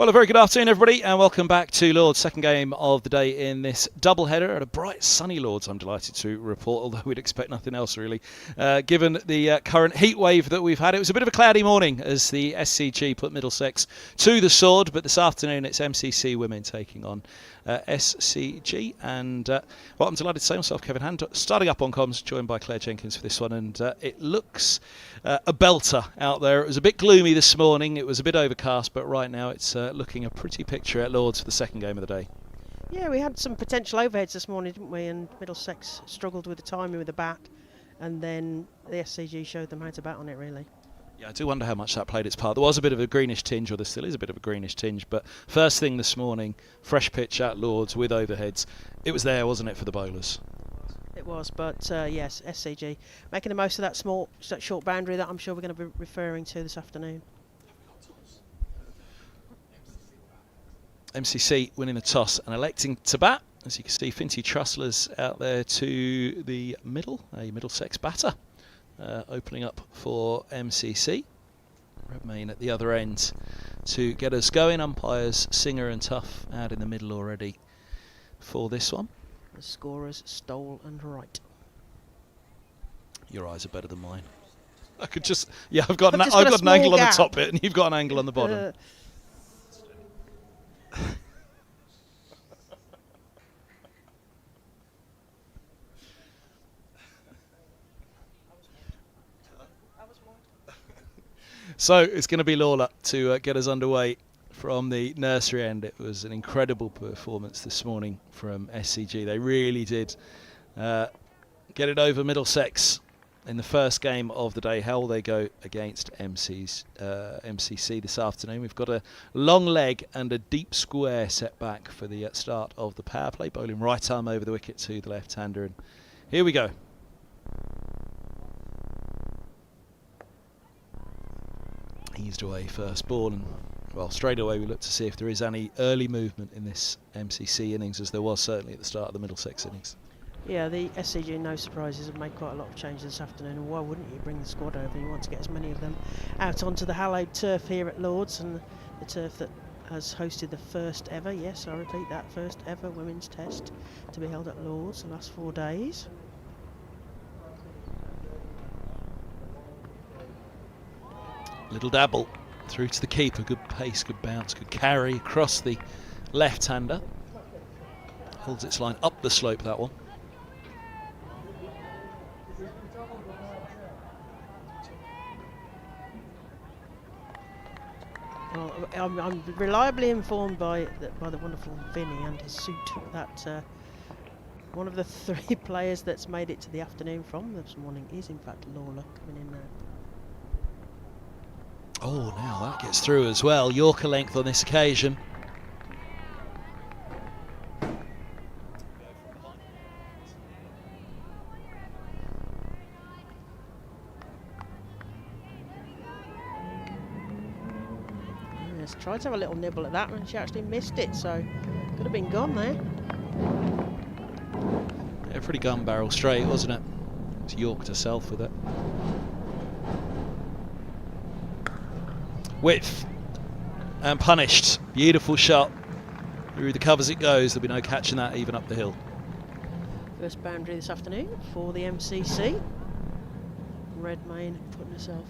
Well, a very good afternoon, everybody, and welcome back to Lord's, second game of the day in this doubleheader at a bright, sunny Lord's, I'm delighted to report, although we'd expect nothing else, really, given the current heat wave that we've had. It was a bit of a cloudy morning as the SCG put Middlesex to the sword, but this afternoon it's MCC Women taking on SCG, and well, I'm delighted to say myself, Kevin Hand, starting up on comms, joined by Claire Jenkins for this one, and it looks a belter out there. It was a bit gloomy this morning, it was a bit overcast, but right now it's looking a pretty picture at Lord's for the second game of the day. Yeah, we had some potential overheads this morning, didn't we? And Middlesex struggled with the timing with the bat, and then the SCG showed them how to bat on it, really. Yeah, I do wonder how much that played its part. There was a bit of a greenish tinge, or there still is a bit of a greenish tinge, but first thing this morning, fresh pitch at Lord's with overheads. It was there, wasn't it, for the bowlers? It was, but yes, SCG making the most of that short boundary that I'm sure we're going to be referring to this afternoon. MCC winning the toss and electing to bat. As you can see, Finty Trussler's out there to the middle, a Middlesex batter, opening up for MCC. Redmayne at the other end to get us going. Umpires Singer and Tough out in the middle already for this one. The scorers Stoll and Wright. Your eyes are better than mine. I could just, yeah, I've got an angle on the top bit, and you've got an angle on the bottom. So it's going to be Lawler to get us underway from the nursery end. It was an incredible performance this morning from SCG. They really did get it over Middlesex in the first game of the day. How will they go against MCC this afternoon? We've got a long leg and a deep square set back for the start of the power play. Bowling right arm over the wicket to the left-hander. And here we go. Eased away first ball, and well, straight away we look to see if there is any early movement in this MCC innings, as there was certainly at the start of the Middlesex innings. Yeah, the SCG, no surprises, have made quite a lot of changes this afternoon, and why wouldn't you bring the squad over? You want to get as many of them out onto the hallowed turf here at Lord's, and the turf that has hosted the first ever, yes, I repeat that, first ever women's test to be held at Lord's the last 4 days. Little dabble through to the keeper, good pace, good bounce, good carry across the left-hander. Holds its line up the slope, that one. Well, I'm reliably informed by the wonderful Vinny and his suit that one of the 3 players that's made it to the afternoon from this morning is in fact Lawler coming in now. Oh, now that gets through as well. Yorker length on this occasion. Yes, tried to have a little nibble at that and she actually missed it, so could have been gone there. Yeah, pretty gun barrel straight, wasn't it? It's Yorked herself with it. Width and punished. Beautiful shot. Through the covers it goes. There'll be no catching that even up the hill. First boundary this afternoon for the MCC. Redmayne putting herself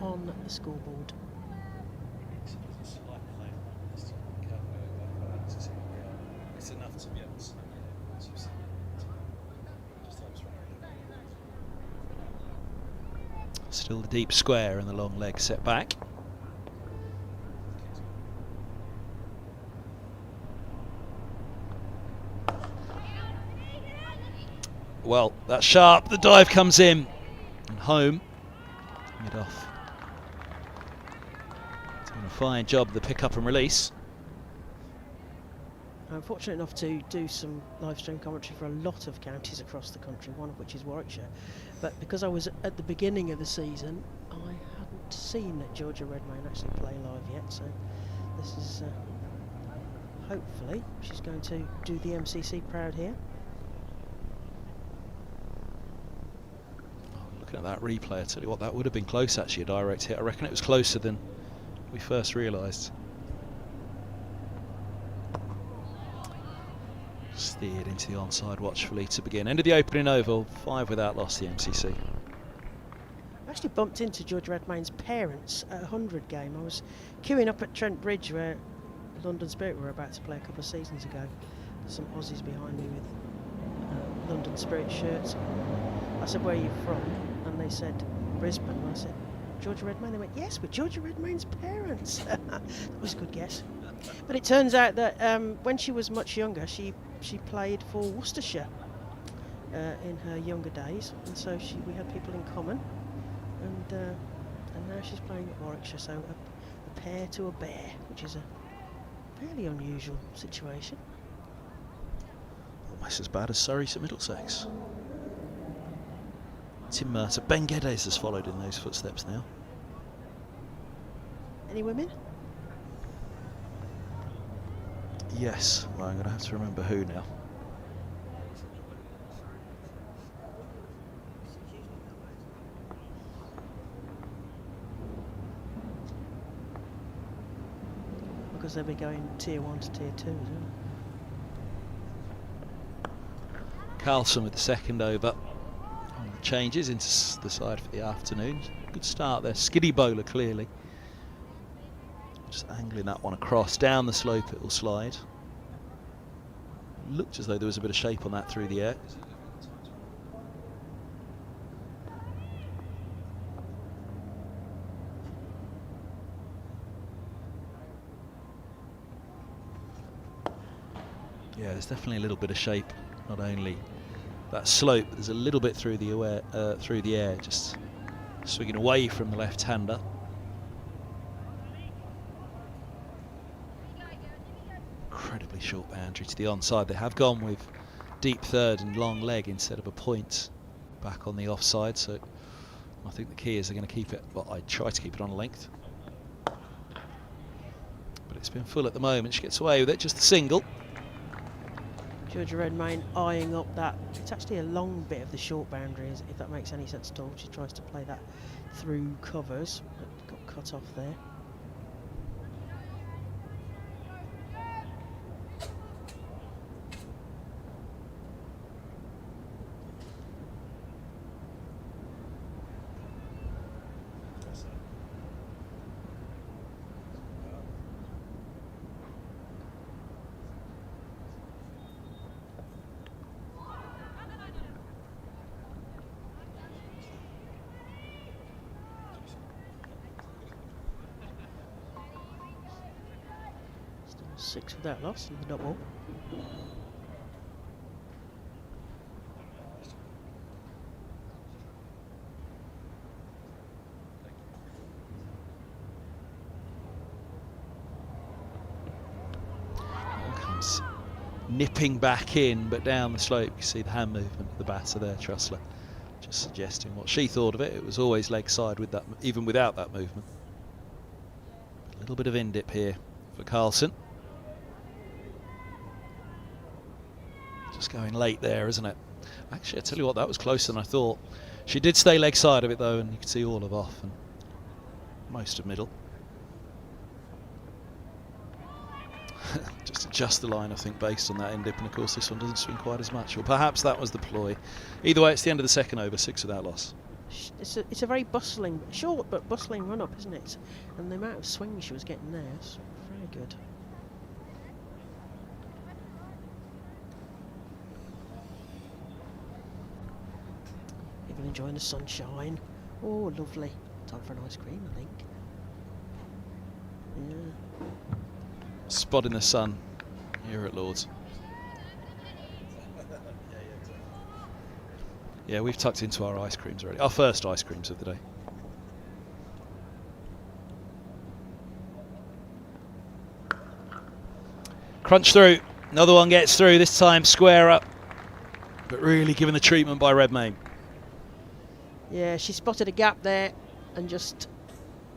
on the scoreboard. Still the deep square and the long leg set back. Well, that's sharp. The dive comes in and home. Mid off. Doing a fine job of the pick up and release. I'm fortunate enough to do some live stream commentary for a lot of counties across the country, one of which is Warwickshire. But because I was at the beginning of the season, I hadn't seen Georgia Redmayne actually play live yet. So this is hopefully she's going to do the MCC proud here. Looking at that replay, I tell you what, that would have been close actually, a direct hit. I reckon it was closer than we first realised. Steered into the onside watchfully to begin. End of the opening oval, 5 without loss, the MCC. I actually bumped into George Redmayne's parents at a 100 game. I was queuing up at Trent Bridge where London Spirit were about to play a couple of seasons ago. Some Aussies behind me with London Spirit shirts. I said, "Where are you from?" And they said, "Brisbane." And I said, "Georgia Redmayne?" They went, "Yes, we're Georgia Redmayne's parents." That was a good guess. But it turns out that when she was much younger, she played for Worcestershire in her younger days, and so we had people in common. And now she's playing at Warwickshire, so a pair to a bear, which is a fairly unusual situation. Almost as bad as Surrey to Middlesex. Tim Mercer. Ben Geddes has followed in those footsteps now. Any women? Yes, well, I'm going to have to remember who now. Because they'll be going tier 1 to tier 2 as well. Carlson with the second over. On the changes into the side for the afternoon. Good start there. Skiddy bowler clearly. Just angling that one across. Down the slope it will slide. Looked as though there was a bit of shape on that through the air. Yeah, there's definitely a little bit of shape. Not only that slope, but there's a little bit through the air, just swinging away from the left-hander. Incredibly short boundary to the onside. They have gone with deep third and long leg instead of a point back on the offside, so I think the key is they're going to keep it. Well, I try to keep it on length, but it's been full at the moment. She gets away with it, just a single. Georgia Redmayne eyeing up that. It's actually a long bit of the short boundary, if that makes any sense at all. She tries to play that through covers, but got cut off there. Still 6 without loss in the dot ball. Comes nipping back in, but down the slope you see the hand movement of the batter there, Trussler, just suggesting what she thought of it. It was always leg side with that, even without that movement. A little bit of in dip here for Carlson. Just going late there, isn't it? Actually, I tell you what, that was closer than I thought. She did stay leg side of it though, and you could see all of off and most of middle. Just adjust the line, I think, based on that end dip, and of course this one doesn't swing quite as much, or perhaps that was the ploy. Either way, it's the end of the second over, 6 without loss. It's a very bustling, short but bustling run up, isn't it? And the amount of swing she was getting there is very good. People enjoying the sunshine. Oh, lovely. Time for an ice cream, I think. Yeah. Spot in the sun here at Lord's. Yeah, we've tucked into our ice creams already. Our first ice creams of the day. Crunch through. Another one gets through, this time square up. But really given the treatment by Redmayne. Yeah, she spotted a gap there and just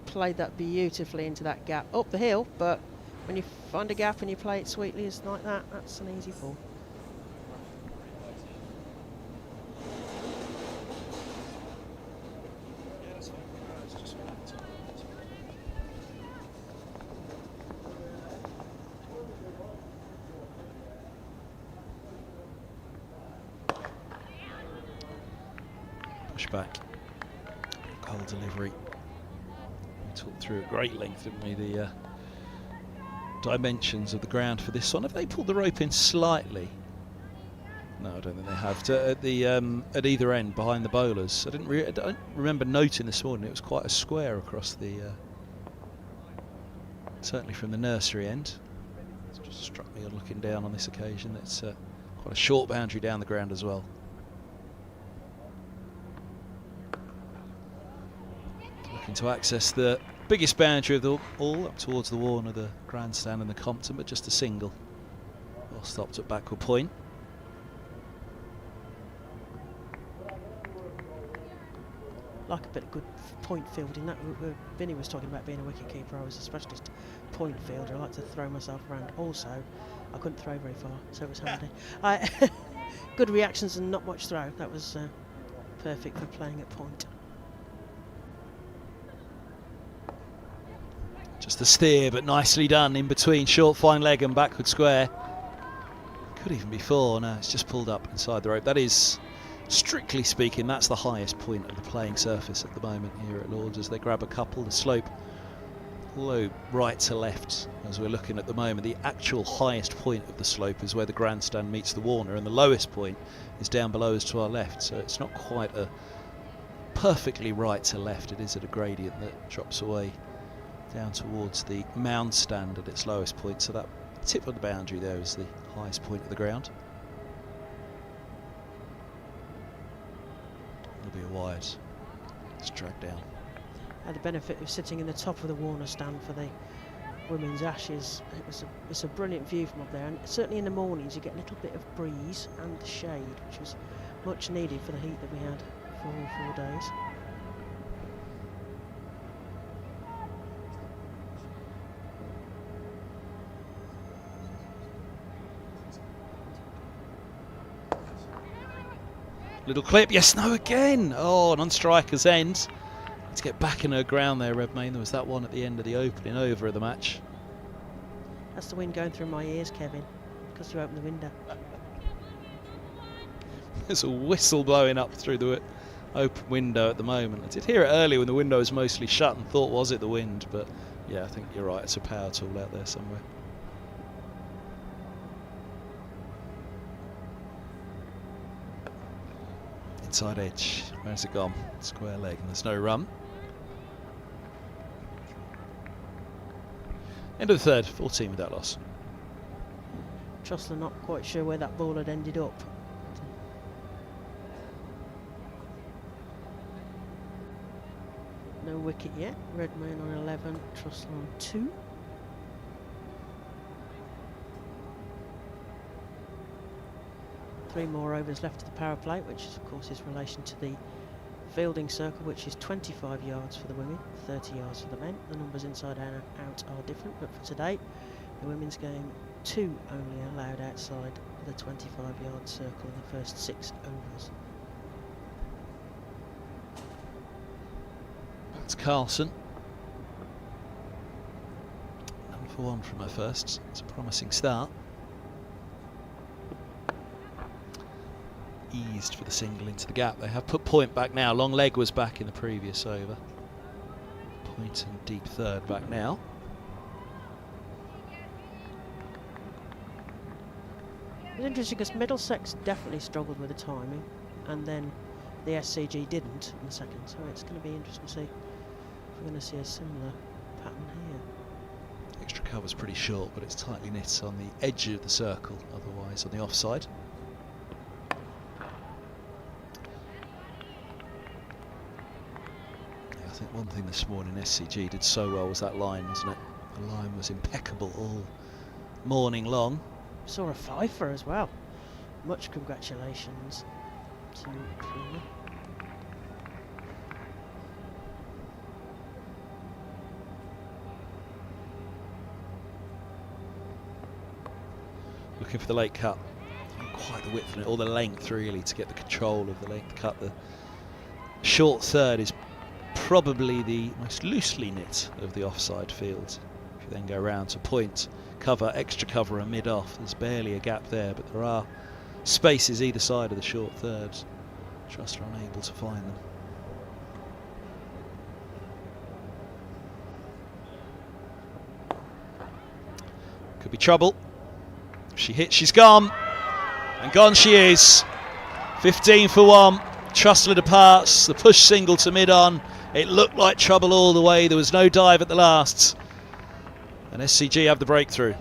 played that beautifully into that gap. Up the hill, but when you find a gap and you play it sweetly as like that, that's an easy fall. push back. Goal delivery. We talked through at great length, didn't we, the dimensions of the ground for this one. Have they pulled the rope in slightly? No, I don't think they have. At either end, behind the bowlers. I don't remember noting this morning it was quite a square across the... certainly from the nursery end. It's just struck me on looking down on this occasion. It's quite a short boundary down the ground as well. Looking to access the biggest boundary of them all, up towards the Warren of the grandstand and the Compton, but just a single. Well stopped at backward point. Like a bit of good point fielding. That Vinny was talking about being a wicket keeper. I was a specialist point fielder. I like to throw myself around. Also, I couldn't throw very far, so it was handy. Good reactions and not much throw. That was perfect for playing at point. Just a steer, but nicely done in between short fine leg and backward square. Could even be four. No, it's just pulled up inside the rope. That is, strictly speaking, that's the highest point of the playing surface at the moment here at Lords as they grab a couple. The slope, although right to left as we're looking at the moment, the actual highest point of the slope is where the grandstand meets the Warner, and the lowest point is down below us to our left, so it's not quite a perfectly right to left. It is at a gradient that drops away down towards the mound stand at its lowest point, so that tip of the boundary there is the highest point of the ground. It'll be a wide. It's dragged down. Had the benefit of sitting in the top of the Warner stand for the women's Ashes. It's a brilliant view from up there, and certainly in the mornings you get a little bit of breeze and shade, which was much needed for the heat that we had for all 4 days. Little clip, yes, no again. Oh, and on striker's end. Let's get back in her ground there, Redmayne. There was that one at the end of the opening over of the match. That's the wind going through my ears, Kevin, because you opened the window. There's a whistle blowing up through the open window at the moment. I did hear it earlier when the window was mostly shut and thought, was it the wind? But yeah, I think you're right. It's a power tool out there somewhere. Inside edge. Where's it gone? Square leg, and there's no run. End of the third, 14 with that loss. Trussler not quite sure where that ball had ended up. No wicket yet. Redmayne on 11, Trussler on 2. Three more overs left of the power play, which is, of course is relation to the fielding circle, which is 25 yards for the women, 30 yards for the men. The numbers inside and out are different, but for today, the women's game, 2 only allowed outside the 25-yard circle in the first 6 overs. That's Carlson. None for one from her first. It's a promising start. Eased for the single into the gap. They have put point back now. Long leg was back in the previous over. Point and deep third back now. It's interesting because Middlesex definitely struggled with the timing, and then the SCG didn't in the second, so it's going to be interesting to see if we're going to see a similar pattern here. Extra cover's pretty short, but it's tightly knit on the edge of the circle, otherwise on the offside. I think one thing this morning SCG did so well was that line, wasn't it? The line was impeccable all morning long. Saw a fifer as well. Much congratulations to Prima. Looking for the late cut. Not quite the width or the length really to get the control of the length cut. The short third is probably the most loosely knit of the offside field. If you then go around to point, cover, extra cover and mid-off, there's barely a gap there, but there are spaces either side of the short third. Just are unable to find them. Could be trouble. If she hits, she's gone. And gone she is. 15 for 1. Trussler departs. The push single to mid-on. It looked like trouble all the way. There was no dive at the last. And SCG have the breakthrough.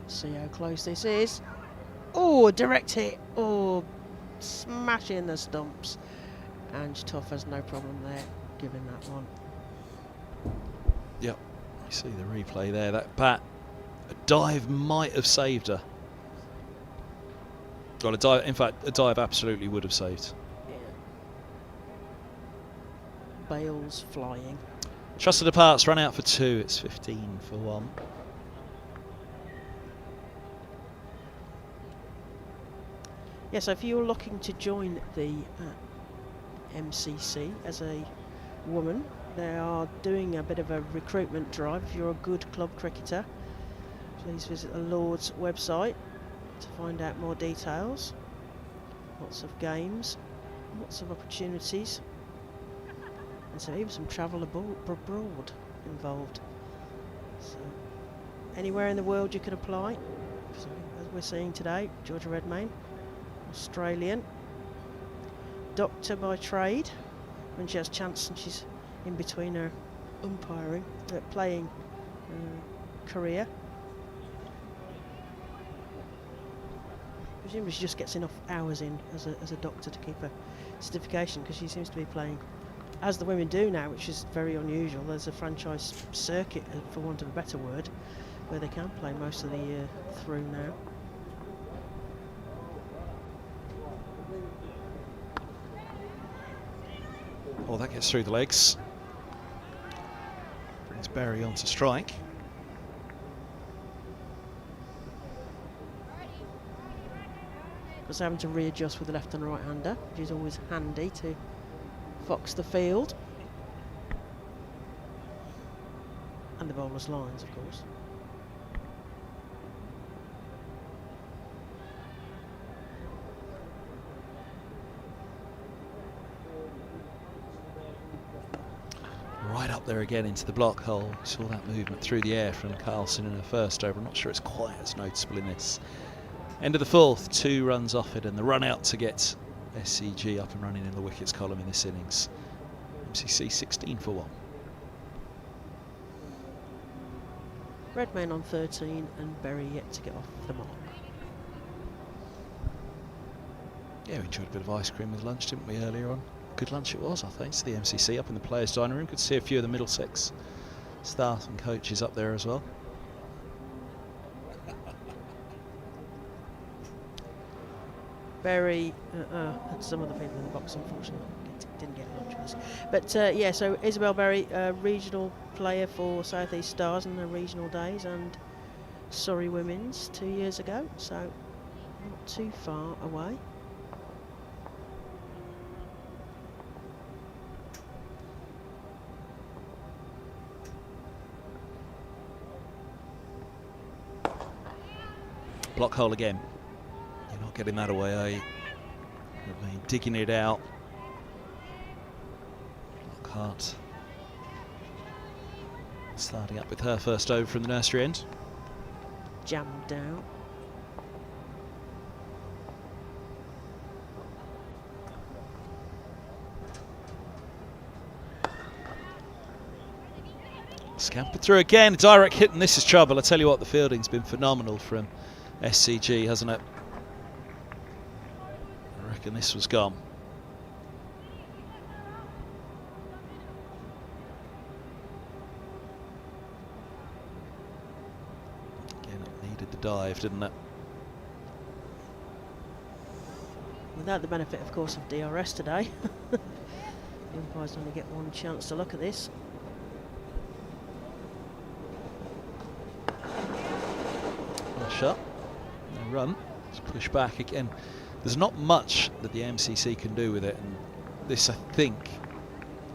See how close this is. Oh, direct hit. Oh, smashing the stumps. Ange Tough has no problem there, giving that one. Yep, you see the replay there. That bat, a dive might have saved her. Well, a dive, in fact, a dive absolutely would have saved. Yeah. Bales flying. Trussler departs, run out for 2. It's 15 for 1. Yeah, so if you're looking to join the MCC as a woman, they are doing a bit of a recruitment drive. If you're a good club cricketer, please visit the Lord's website to find out more details. Lots of games, lots of opportunities, and so even some travel abroad involved. So anywhere in the world you can apply. So, as we're seeing today, Georgia Redmayne, Australian, doctor by trade, when she has chance and she's in between her umpiring, playing career. Presumably she just gets enough hours in as a doctor to keep her certification, because she seems to be playing, as the women do now, which is very unusual. There's a franchise circuit, for want of a better word, where they can play most of the year through now. Oh, that gets through the legs. Brings Berry on to strike. Just having to readjust with the left and right hander, which is always handy to fox the field. And the bowler's lines, of course. Right up there again into the block hole. We saw that movement through the air from Carlson in her first over. I'm not sure it's quite as noticeable in this. End of the 4th, 2 runs off it, and the run out to get SCG up and running in the wickets column in this innings. MCC 16 for 1. Redmayne on 13 and Berry yet to get off the mark. Yeah, we enjoyed a bit of ice cream with lunch, didn't we, earlier on? Good lunch it was, I think. So the MCC up in the players' dining room. Could see a few of the Middlesex staff and coaches up there as well. Berry had some of the people in the box, unfortunately didn't get lunch with us. But yeah, so Isabel Berry, regional player for South East Stars in the regional days, and Surrey Women's 2 years ago, so not too far away. Block hole again. You're not getting that away, are you? Redmayne digging it out. Lockhart starting up with her first over from the nursery end. Jammed down. Scampered through again, direct hit, and this is trouble. I tell you what, the fielding's been phenomenal from SCG, hasn't it? I reckon this was gone. Again, it needed the dive, didn't it? Without the benefit, of course, of DRS today. The umpires only get one chance to look at this. Shot, no run, let's push back again. There's not much that the MCC can do with it, and this, I think,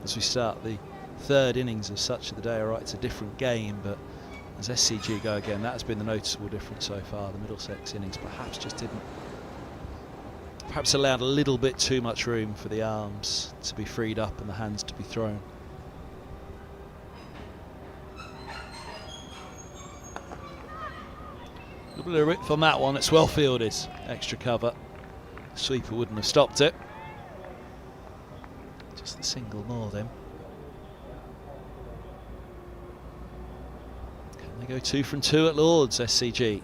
as we start the 3rd innings of such of the day, alright, it's a different game, but As SCG go again, that has been the noticeable difference so far. The Middlesex innings perhaps just didn't, perhaps allowed a little bit too much room for the arms to be freed up and the hands to be thrown. A little bit of width on that one. It's well fielded. Extra cover. Sweeper wouldn't have stopped it. Just the single more then. Can they go 2 from 2 at Lords, SCG?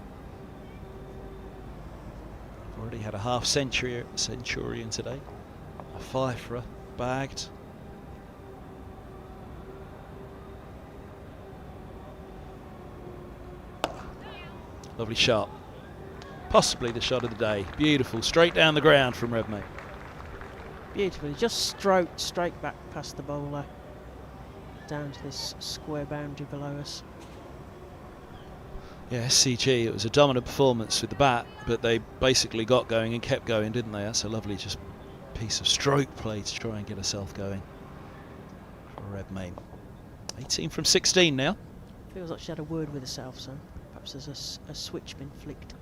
Already had a half centurion today. A fifer bagged. Lovely shot. Possibly the shot of the day. Beautiful. Straight down the ground from Redmayne. Beautifully. Just stroked straight back past the bowler. Down to this square boundary below us. Yeah, SCG, it was a dominant performance with the bat, but they basically got going and kept going, didn't they? That's a lovely just piece of stroke play to try and get herself going for Redmayne. 18 from 16 now. Feels like she had a word with herself, so perhaps there's a switch been flicked.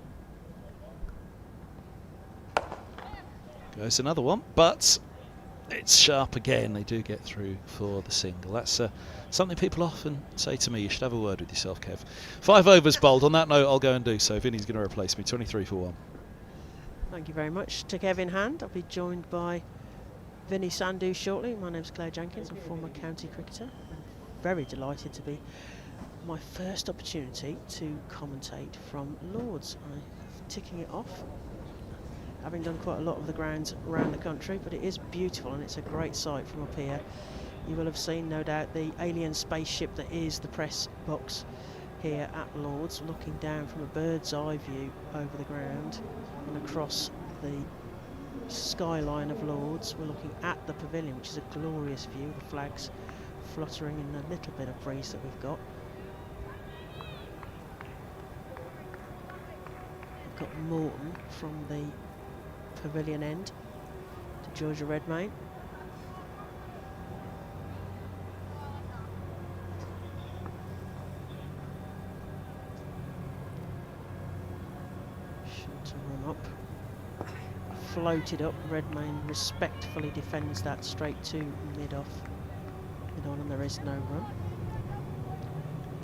Goes another one, but it's sharp again. They do get through for the single. That's something people often say to me. You should have a word with yourself, Kev. 5 overs bowled. On that note, I'll go and do so. Vinny's going to replace me. 23 for 1. Thank you very much to Kev in hand. I'll be joined by Vinny Sandhu shortly. My name's Claire Jenkins. I'm a former county cricketer. I'm very delighted to be my first opportunity to commentate from Lords. I'm ticking it off, having done quite a lot of the grounds around the country, but it is beautiful and it's a great sight from up here. You will have seen, no doubt, the alien spaceship that is the press box here at Lords, looking down from a bird's eye view over the ground and across the skyline of Lords. We're looking at the pavilion, which is a glorious view, the flags fluttering in the little bit of breeze that we've got. We've got Morton from the pavilion end to Georgia Redmayne. Shot to run up. Floated up. Redmayne respectfully defends that straight to mid-off. Mid-on, and there is no run.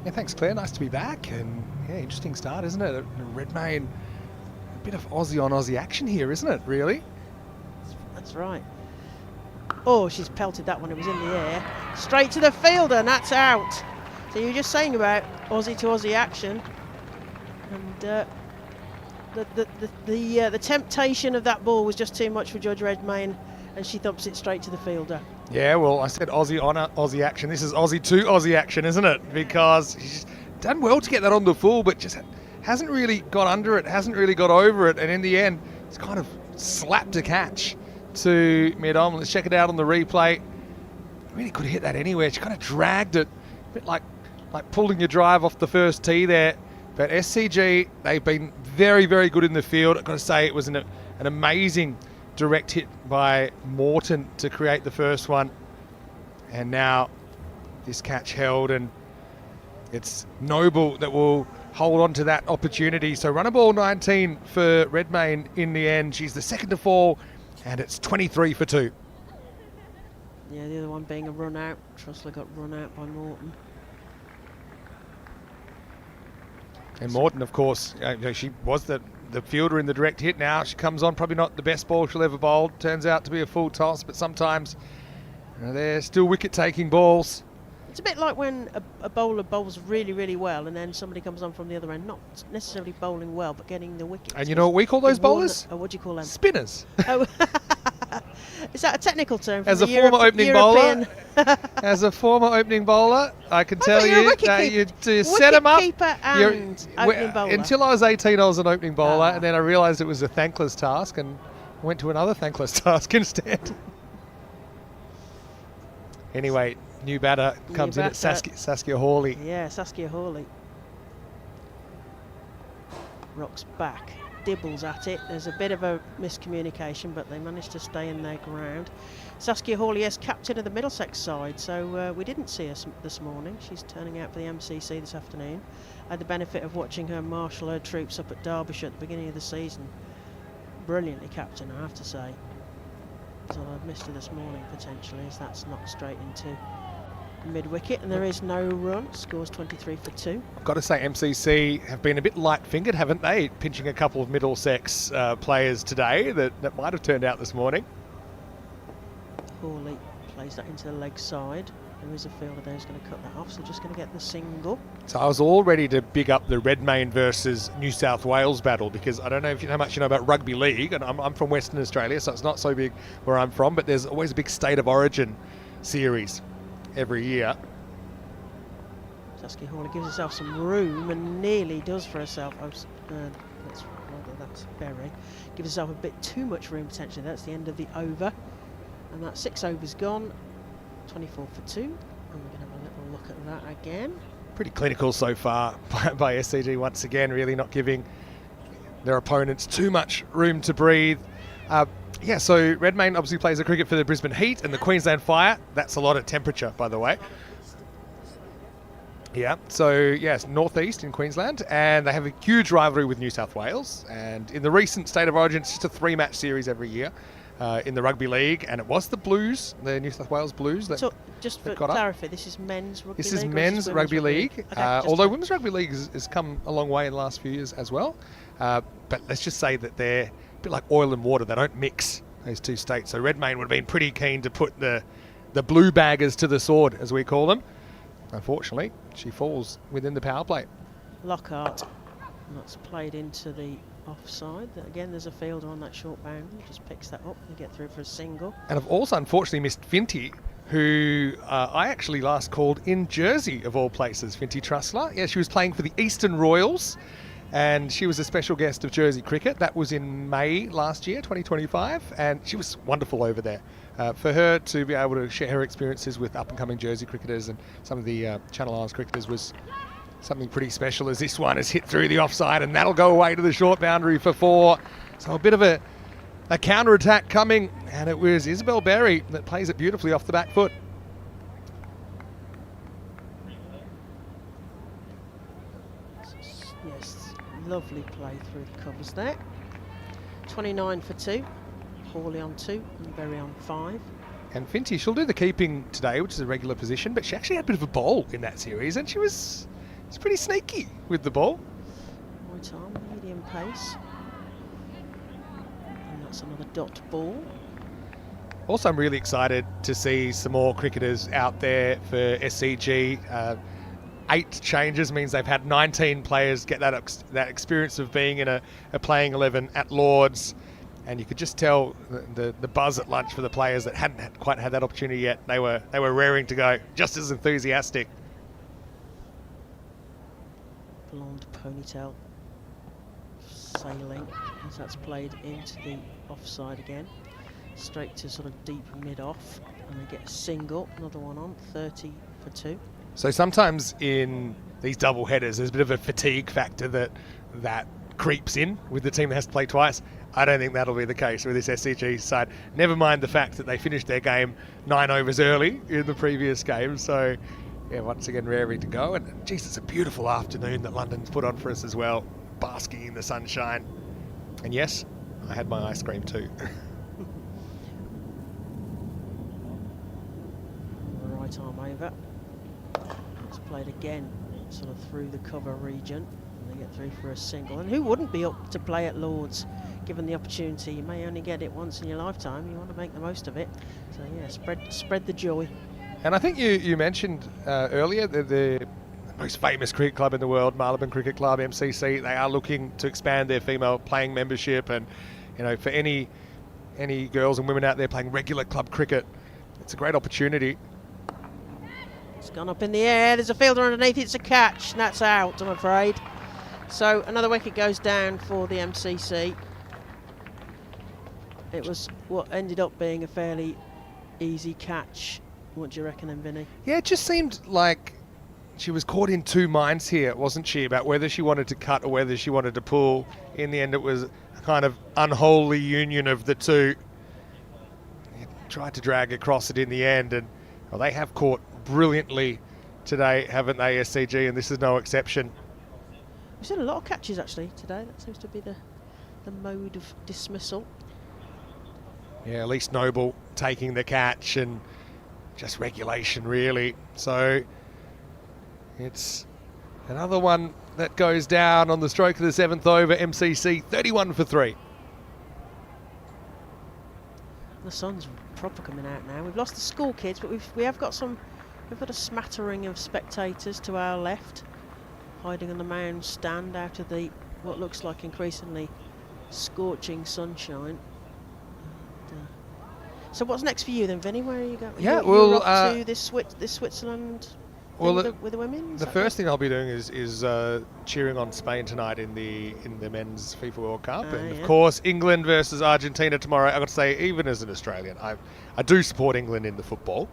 Yeah, thanks Claire, nice to be back, and yeah, interesting start, isn't it? Redmayne, a bit of Aussie on Aussie action here, isn't it, really? That's right. Oh, she's pelted that one, it was in the air. Straight to the fielder, and that's out. So you were just saying about Aussie to Aussie action, and the temptation of that ball was just too much for Georgia Redmayne, and she thumps it straight to the fielder. Yeah, well, I said Aussie on Aussie action. This is Aussie to Aussie action, isn't it? Because she's done well to get that on the full, but just hasn't really got under it, hasn't really got over it, and in the end, it's kind of slapped a catch to mid-on. Let's check it out on the replay. Really could have hit that anywhere. She kind of dragged it, a bit like pulling your drive off the first tee there. But SCG, they've been very, very good in the field. I've got to say, it was an amazing direct hit by Morton to create the first one. And now this catch held, and it's Noble that will hold on to that opportunity. So run a ball 19 for Redmayne in the end. She's the second to fall, and it's 23 for 2. Yeah, the other one being a run out. Trussler got run out by Morton. And Morton, of course, she was the fielder in the direct hit. Now she comes on, probably not the best ball she'll ever bowl. Turns out to be a full toss, but sometimes they're still wicket-taking balls. It's a bit like when a bowler bowls really, really well, and then somebody comes on from the other end, not necessarily bowling well, but getting the wicket. And you know what we call those bowlers? What do you call them? Spinners. Oh. Is that a technical term? As a former opening bowler, I can tell you that you set them up. Until I was 18, I was an opening bowler, and then I realised it was a thankless task, and went to another thankless task instead. Anyway, new batter comes in at Saskia Hawley. Yeah, Saskia Hawley. rocks back, dibbles at it. There's a bit of a miscommunication, but they managed to stay in their ground. Saskia Hawley is captain of the Middlesex side, so we didn't see her this morning. She's turning out for the MCC this afternoon. I had the benefit of watching her marshal her troops up at Derbyshire at the beginning of the season. Brilliantly captain, I have to say. So I've missed her this morning potentially, as that's knocked straight into mid-wicket, and there is no run. Scores 23 for 2. I've got to say, MCC have been a bit light-fingered, haven't they? Pinching a couple of Middlesex players today that might have turned out this morning. Hawley plays that into the leg side. There is a fielder there who's going to cut that off, so just going to get the single. So I was all ready to big up the Redmayne versus New South Wales battle, because I don't know if you know how much you know about rugby league, and I'm from Western Australia, so it's not so big where I'm from, but there's always a big state of origin series every year. Saskia Hawley gives herself some room and nearly does for herself. That's Berry. Gives herself a bit too much room potentially. That's the end of the over. And that 6 overs gone. 24 for 2. And we're going to have a little look at that again. Pretty clinical so far by SCG once again, really not giving their opponents too much room to breathe. Yeah, so Redmayne obviously plays the cricket for the Brisbane Heat and the Queensland Fire. That's a lot of temperature, by the way. Yeah, so yes, northeast in Queensland, and they have a huge rivalry with New South Wales. And in the recent State of Origin, it's just a 3-match series every year in the rugby league, and it was the Blues, the New South Wales Blues. That, so just for clarify, this is men's rugby league? This is men's rugby league, okay, although women's rugby league has come a long way in the last few years as well. But let's just say that they're a bit like oil and water. They don't mix, those two states. So Redmayne would have been pretty keen to put the blue baggers to the sword, as we call them. Unfortunately, she falls within the power play. Lockhart, and that's played into the offside. Again, there's a fielder on that short boundary, just picks that up and get through for a single. And I've also unfortunately missed Finty, who I actually last called in Jersey, of all places. Finty Trussler. Yeah, she was playing for the Eastern Royals, and she was a special guest of Jersey Cricket. That was in May last year, 2025, and she was wonderful over there. For her to be able to share her experiences with up-and-coming Jersey cricketers and some of the Channel Islands cricketers was something pretty special, as this one has hit through the offside, and that'll go away to the short boundary for 4. So a bit of a counter-attack coming, and it was Isabel Berry that plays it beautifully off the back foot. Yes, lovely play through the covers there. 29 for 2. Hawley on 2 and Berry on 5. And Finty, she'll do the keeping today, which is a regular position, but she actually had a bit of a bowl in that series, and she's pretty sneaky with the ball. Right arm, medium pace. And that's another dot ball. Also, I'm really excited to see some more cricketers out there for SCG. 8 changes means they've had 19 players get that experience of being in a playing 11 at Lords. And you could just tell the buzz at lunch for the players that hadn't quite had that opportunity yet. They were raring to go, just as enthusiastic. Blonde ponytail sailing as that's played into the offside again. Straight to sort of deep mid-off, and they get a single. Another one on, 30 for 2. So sometimes in these double headers, there's a bit of a fatigue factor that creeps in with the team that has to play twice. I don't think that'll be the case with this SCG side. Never mind the fact that they finished their game 9 overs early in the previous game. So, yeah, once again, raring to go. And, geez, it's a beautiful afternoon that London's put on for us as well, basking in the sunshine. And, yes, I had my ice cream too. Right arm over. It's played again, sort of through the cover region. And they get through for a single. And who wouldn't be up to play at Lords? Given the opportunity, you may only get it once in your lifetime. You want to make the most of it. So yeah, spread the joy. And I think you mentioned earlier the most famous cricket club in the world, Marylebone Cricket Club, MCC. They are looking to expand their female playing membership, and for any girls and women out there playing regular club cricket, it's a great opportunity. It's gone up in the air. There's a fielder underneath. It's a catch, and that's out, I'm afraid. So another wicket goes down for the MCC. It was what ended up being a fairly easy catch. What do you reckon then, Vinny? Yeah, it just seemed like she was caught in two minds here, wasn't she, about whether she wanted to cut or whether she wanted to pull. In the end, it was a kind of unholy union of the two. Tried to drag across it in the end, and well, they have caught brilliantly today, haven't they, SCG, and this is no exception. We've seen a lot of catches actually today. That seems to be the mode of dismissal. Yeah, at least Noble taking the catch, and just regulation really. So it's another one that goes down on the stroke of the 7th over. MCC 31 for 3. The sun's proper coming out now. We've lost the school kids, but we've got a smattering of spectators to our left, hiding on the mound stand out of the what looks like increasingly scorching sunshine. So what's next for you then, Vinny? Where are you going? Yeah, you're off to this Switzerland. Well, with the women. The first thing I'll be doing is cheering on Spain tonight in the men's FIFA World Cup, and of course England versus Argentina tomorrow. I've got to say, even as an Australian, I do support England in the football.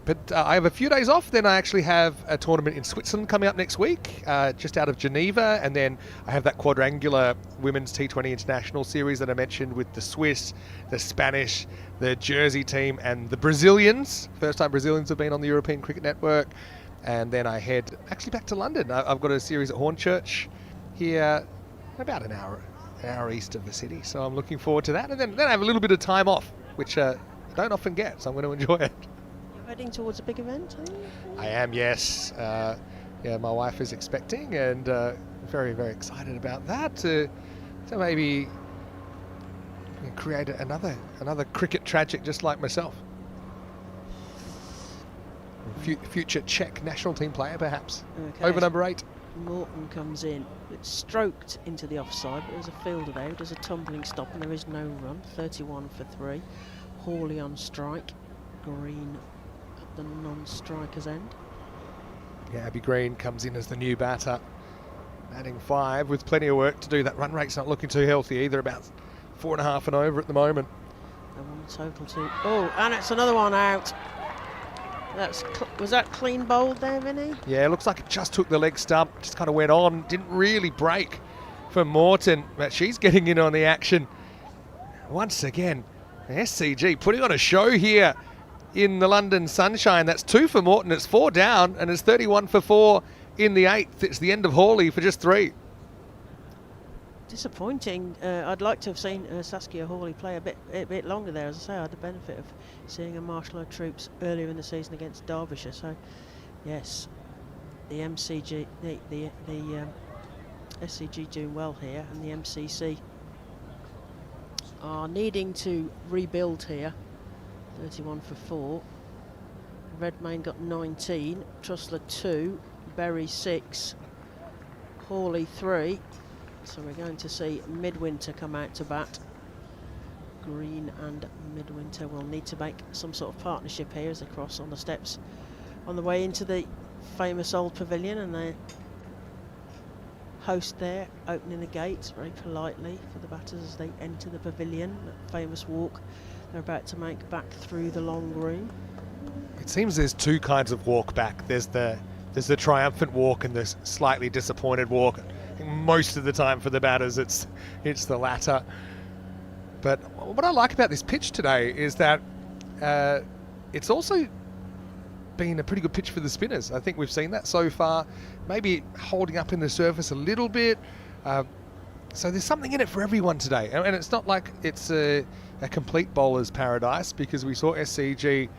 But I have a few days off. Then I actually have a tournament in Switzerland coming up next week, just out of Geneva. And then I have that quadrangular women's T20 international series that I mentioned with the Swiss, the Spanish, the Jersey team, and the Brazilians. First time Brazilians have been on the European Cricket Network. And then I head actually back to London. I've got a series at Hornchurch here, about an hour east of the city. So I'm looking forward to that. And then I have a little bit of time off, which I don't often get. So I'm going to enjoy it. Heading towards a big event, are you? I am, yes. Yeah, my wife is expecting, and very, very excited about that. To maybe create another cricket tragic just like myself. Future Czech national team player, perhaps. Okay. Over number 8. Morton comes in. It's stroked into the offside, but there's a fielder there who does a tumbling stop, and there is no run. 31 for 3. Hawley on strike. Green the non-striker's end. Yeah, Abby Green comes in as the new batter, batting 5 with plenty of work to do. That run rate's not looking too healthy either, about 4.5 and over at the moment. And one total to... Oh, and it's another one out. Was that clean bowled there, Vinny? Yeah, it looks like it just took the leg stump, just kind of went on, didn't really break for Morton, but she's getting in on the action. Once again, SCG putting on a show here in the London sunshine. That's 2 for Morton, it's 4 down, and it's 31 for 4 in the 8th. It's the end of Hawley for just 3. Disappointing. I'd like to have seen Saskia Hawley play a bit longer there. As I say, I had the benefit of seeing her marshal her troops earlier in the season against Derbyshire. So, yes, the MCG, the SCG doing well here, and the MCC are needing to rebuild here. 31 for 4. Redmayne got 19, Trussler 2, Berry 6, Hawley 3. So we're going to see Midwinter come out to bat. Green and Midwinter will need to make some sort of partnership here as they cross on the steps on the way into the famous old pavilion, and the host there opening the gates very politely for the batters as they enter the pavilion, that famous walk they're about to make back through the long room. It seems there's 2 kinds of walk back. There's the triumphant walk and the slightly disappointed walk. I think most of the time for the batters it's the latter. But what I like about this pitch today is that it's also been a pretty good pitch for the spinners. I think we've seen that so far. Maybe holding up in the surface a little bit. So there's something in it for everyone today. And it's not like it's a complete bowler's paradise, because we saw SCG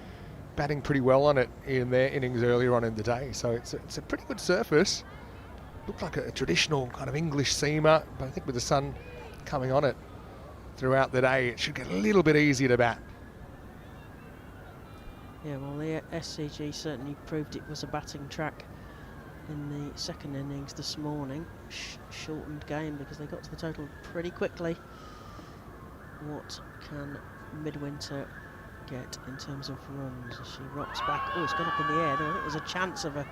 batting pretty well on it in their innings earlier on in the day. So it's a pretty good surface. Looked like a traditional kind of English seamer, but I think with the sun coming on it throughout the day, it should get a little bit easier to bat. Yeah, well, the SCG certainly proved it was a batting track in the second innings this morning. Shortened game because they got to the total pretty quickly. What can Midwinter get in terms of runs as she rocks back? Oh, it's gone up in the air. There was a chance of a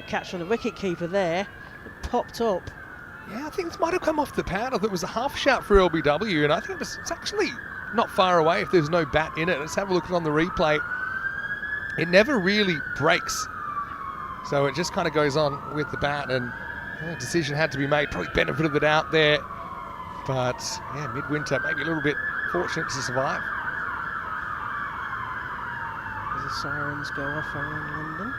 catch from the wicket keeper there. It popped up. Yeah, I think this might have come off the pad. I thought it was a half shout for LBW, and I think it's actually not far away if there's no bat in it. Let's have a look on the replay. It never really breaks. So it just kind of goes on with the bat, and a decision had to be made. Probably benefit of the doubt there. But yeah, Midwinter maybe a little bit fortunate to survive. As the sirens go off around London.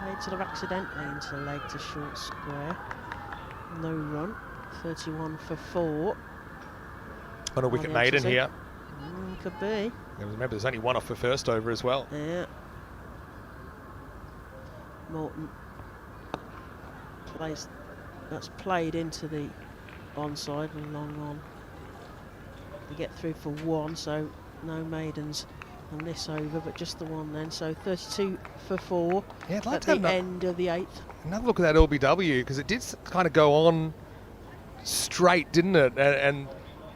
Played sort of accidentally into the leg to short square. No run. 31 for 4. On a wicket maiden here. Could be. Remember, there's only one off the first over as well. Yeah. Morton plays. That's played into the onside and long on. They get through for 1, so no maidens on this over, but just the one then. So 32 for 4 yeah, I'd like at to have the end of the 8th. Another look at that LBW, because it did kind of go on straight, didn't it? And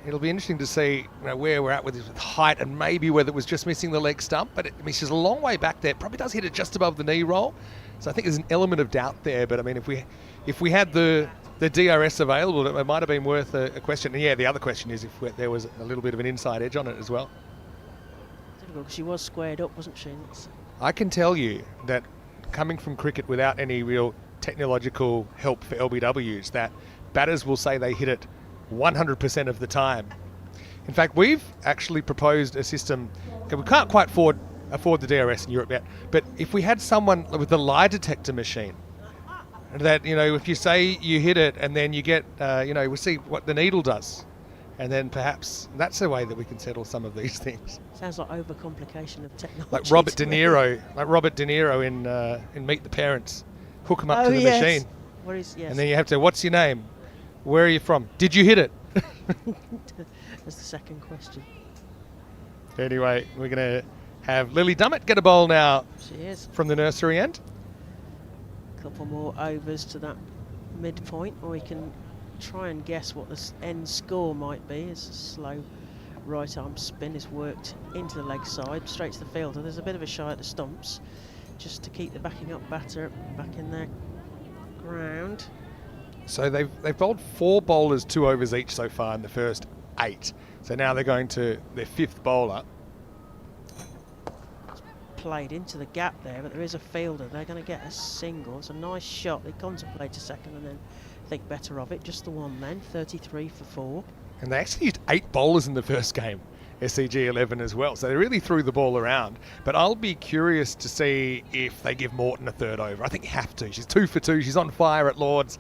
it'll be interesting to see where we're at with height, and maybe whether it was just missing the leg stump. But I mean, she's a long way back there. Probably does hit it just above the knee roll. So I think there's an element of doubt there. But I mean, if we had the DRS available, it might have been worth a question. And yeah, the other question is if there was a little bit of an inside edge on it as well. Difficult, because she was squared up, wasn't she? I can tell you that coming from cricket without any real technological help for LBWs, that batters will say they hit it 100% of the time. In fact, we've actually proposed a system. Okay, we can't quite afford the DRS in Europe yet, but if we had someone with a lie detector machine, that, if you say you hit it and then you get, we'll see what the needle does, and then perhaps that's a way that we can settle some of these things. Sounds like overcomplication of technology. Like Robert De Niro in Meet the Parents, hook him up to the machine, Yes. And then you have to, what's your name? Where are you from? Did you hit it? That's the second question. Anyway, we're going to have Lily Dummett get a bowl now. She is. From the nursery end. A couple more overs to that midpoint, or we can try and guess what the end score might be. As a slow right arm spin is worked into the leg side, straight to the fielder. There's a bit of a shy at the stumps, just to keep the backing up batter back in their ground. So they've bowled 4 bowlers 2 overs each so far in the first 8. So now they're going to their 5th bowler. It's played into the gap there, but there is a fielder. They're going to get a single. It's a nice shot. They contemplate a second and then think better of it. Just the one then. 33 for 4. And they actually used 8 bowlers in the first game. SCG 11 as well. So they really threw the ball around. But I'll be curious to see if they give Morton a 3rd over. I think you have to. She's 2 for 2. She's on fire at Lords.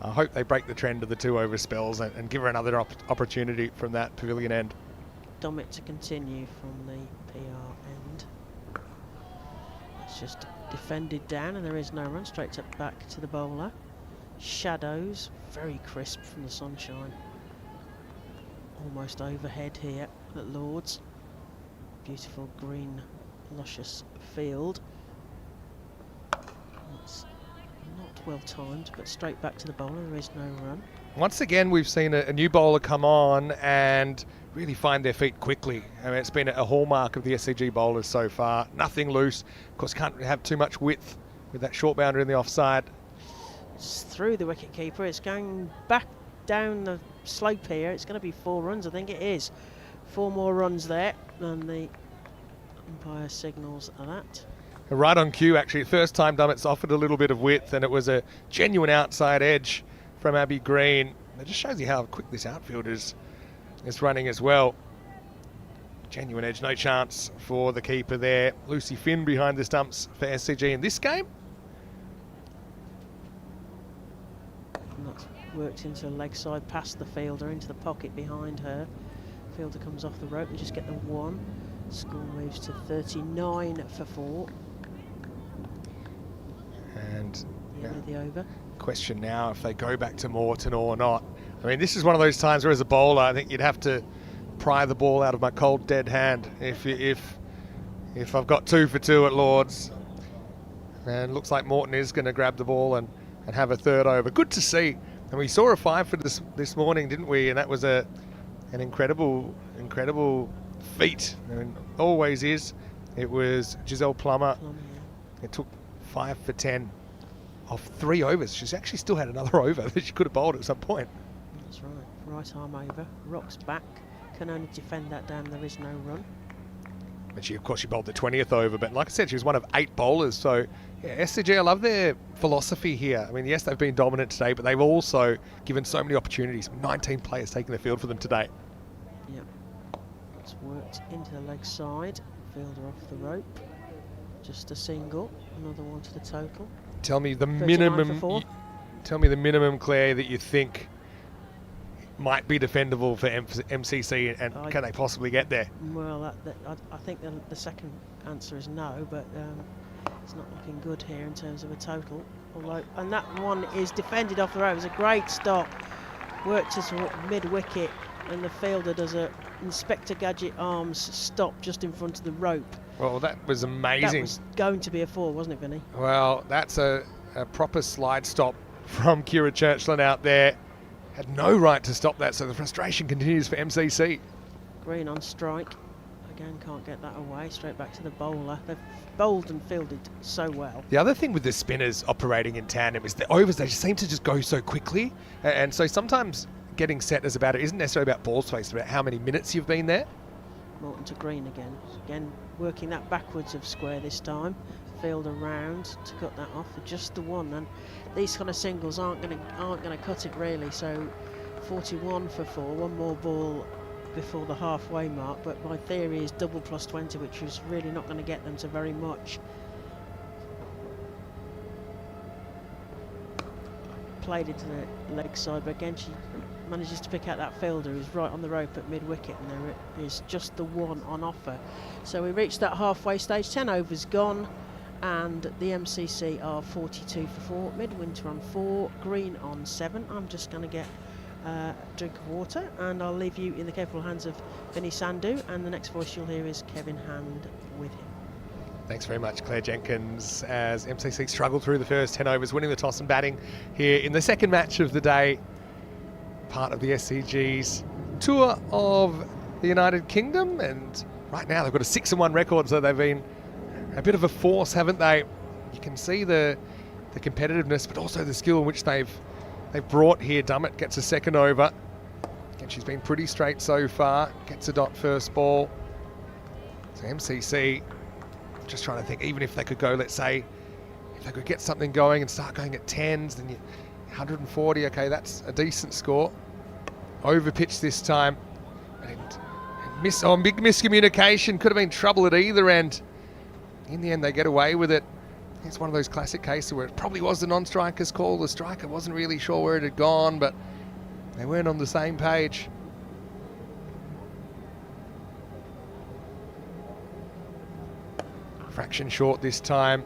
I hope they break the trend of the 2 over spells and give her another opportunity from that pavilion end. Dummett to continue from the PR end. It's just defended down and there is no run. Straight up back to the bowler. Shadows, very crisp from the sunshine. Almost overhead here at Lords. Beautiful green, luscious field. It's not well timed, but straight back to the bowler. There is no run. Once again, we've seen a new bowler come on and really find their feet quickly. I mean, it's been a hallmark of the SCG bowlers so far. Nothing loose. Of course, can't have too much width with that short boundary in the offside. It's through the wicket keeper. It's going back down the slope here. It's going to be 4 runs. I think it is. 4 more runs there, and the umpire signals that. Right on cue, actually. First time Dummett's offered a little bit of width, and it was a genuine outside edge from Abby Green. It just shows you how quick this outfield is running as well. Genuine edge, no chance for the keeper there. Lucy Finn behind the stumps for SCG in this game. And that's worked into the leg side, past the fielder, into the pocket behind her. Fielder comes off the rope. They just get the 1. Score moves to 39 for 4. And the end of the over. Question now if they go back to Morton or not. I mean, this is one of those times where as a bowler, I think you'd have to pry the ball out of my cold dead hand if I've got 2 for 2 at Lords. And looks like Morton is going to grab the ball and have a 3rd over. Good to see. And we saw a 5 for this morning, didn't we? And that was an incredible feat. I mean, always is. It was Giselle Plummer. It took 5 for 10 off 3 overs. She's actually still had another over that she could have bowled at some point. That's right. Right arm over. Rocks back. Can only defend that down. There is no run. And she, of course, she bowled the 20th over, but like I said, she was one of 8 bowlers. So, yeah, SCG, I love their philosophy here. I mean, yes, they've been dominant today, but they've also given so many opportunities. 19 players taking the field for them today. Yep. It's worked into the leg side. Fielder off the rope. Just a single. Another one to the total. Tell me the 39 minimum. for 4. Tell me the minimum, Claire, that you think might be defendable for MCC, and can they possibly get there? Well, I think the second answer is no, but it's not looking good here in terms of a total. Although, and that one is defended off the rope. It was a great stop. Worked to mid-wicket, and the fielder does a Inspector Gadget arms stop just in front of the rope. Well, that was amazing. That was going to be a 4, wasn't it, Vinny? Well, that's a proper slide stop from Kira Churchland out there. Had no right to stop that, so the frustration continues for MCC. Green on strike. Again, can't get that away. Straight back to the bowler. They've bowled and fielded so well. The other thing with the spinners operating in tandem is the overs, they just seem to just go so quickly. And so sometimes getting set is about, it isn't necessarily about ball space, it's about how many minutes you've been there. Morton to Green again. Again, working that backwards of square this time. Field around to cut that off for just the one, and these kind of singles aren't going to cut it really. So 41 for 4, one more ball before the halfway mark, but my theory is double plus 20, which is really not going to get them to very much. Played into the leg side, but again she manages to pick out that fielder who's right on the rope at mid-wicket, and there is just the one on offer. So we reached that halfway stage, 10 overs gone, and the MCC are 42 for 4, Midwinter on 4, Green on 7. I'm just going to get a drink of water, and I'll leave you in the capable hands of Vinny Sandhu, and the next voice you'll hear is Kevin Hand with him. Thanks very much, Claire Jenkins, as MCC struggled through the first 10 overs, winning the toss and batting here in the second match of the day, part of the SCG's tour of the United Kingdom. And right now they've got a 6-1 record, so they've been a bit of a force, haven't they? You can see the competitiveness, but also the skill in which they've brought here. Dummett gets a second over, and she's been pretty straight so far. Gets a dot first ball. So MCC, just trying to think, even if they could go, let's say, if they could get something going and start going at 10s, then 140, okay, that's a decent score. Over pitch this time, and big miscommunication, could have been trouble at either end. In the end, they get away with it. It's one of those classic cases where it probably was the non-striker's call. The striker wasn't really sure where it had gone, but they weren't on the same page. Fraction short this time.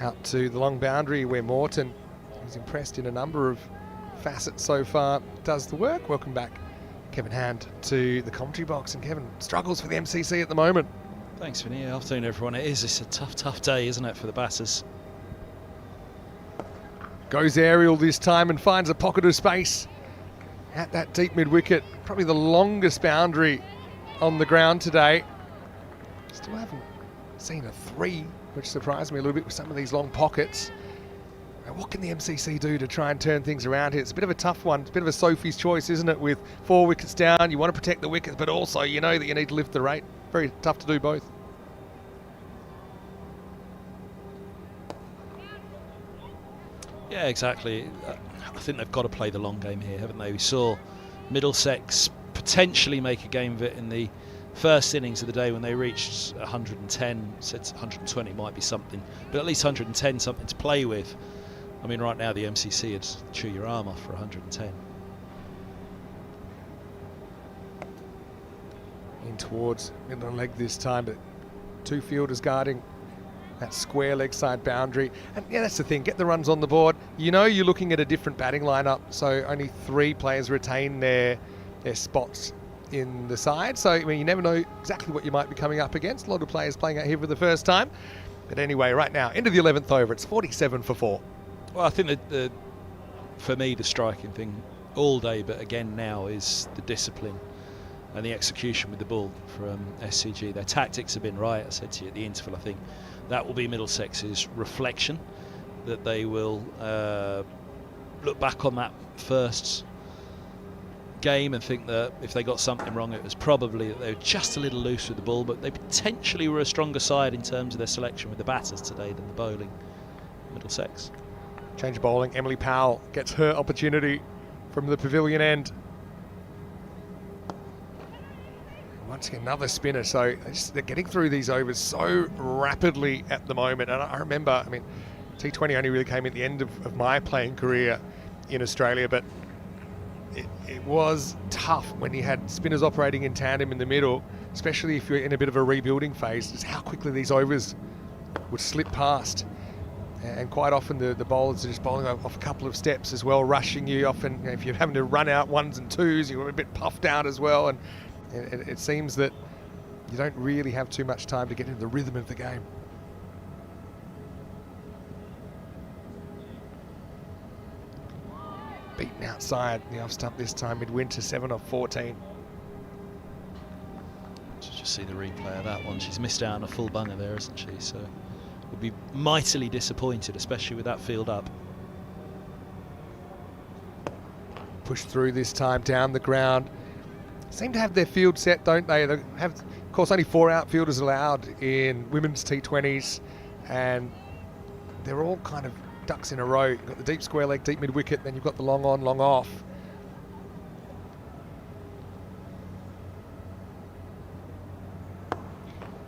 Out to the long boundary where Morton, who's impressed in a number of facets so far, does the work. Welcome back, Kevin Hand, to the commentary box. And Kevin, struggles for the MCC at the moment. Thanks, Vinny. Afternoon, everyone. It's a tough day, isn't it, for the batters? Goes aerial this time and finds a pocket of space at that deep mid-wicket. Probably the longest boundary on the ground today. Still haven't seen a 3, which surprised me a little bit with some of these long pockets. Now, what can the MCC do to try and turn things around here? It's a bit of a tough one. It's a bit of a Sophie's choice, isn't it? With 4 wickets down, you want to protect the wickets, but also you know that you need to lift the rate. Very tough to do both. Yeah, exactly. I think they've got to play the long game here, haven't they? We saw Middlesex potentially make a game of it in the first innings of the day when they reached 110. Said 120 might be something, but at least 110 something to play with. I mean, right now the MCC would chew your arm off for 110. In towards middle leg this time, but 2 fielders guarding that square leg side boundary. And yeah, that's the thing, get the runs on the board. You know you're looking at a different batting lineup, so only 3 players retain their spots in the side. So I mean, you never know exactly what you might be coming up against. A lot of players playing out here for the first time. But anyway, right now, into the 11th over, it's 47 for 4. Well, I think that for me, the striking thing all day, but again now, is the discipline and the execution with the ball from SCG. Their tactics have been right. I said to you at the interval, I think that will be Middlesex's reflection, that they will look back on that first game and think that if they got something wrong, it was probably that they were just a little loose with the ball, but they potentially were a stronger side in terms of their selection with the batters today than the bowling. Middlesex. Change of bowling. Emily Powell gets her opportunity from the pavilion end. Once again, another spinner. So they're getting through these overs so rapidly at the moment. And I remember, I mean, T20 only really came at the end of my playing career in Australia, but it was tough when you had spinners operating in tandem in the middle, especially if you're in a bit of a rebuilding phase, just how quickly these overs would slip past. And quite often the bowlers are just bowling off a couple of steps as well, rushing you. Often, if you're having to run out ones and twos, you're a bit puffed out as well. And it seems that you don't really have too much time to get into the rhythm of the game. Beaten outside the off stump this time, Midwinter 7 of 14. Just see the replay of that one. She's missed out on a full bunger there, isn't she? So would be mightily disappointed, especially with that field up. Push through this time down the ground. Seem to have their field set, don't they? They have, of course, only 4 outfielders allowed in women's T20s, and they're all kind of ducks in a row. You've got the deep square leg, deep mid wicket, then you've got the long on, long off.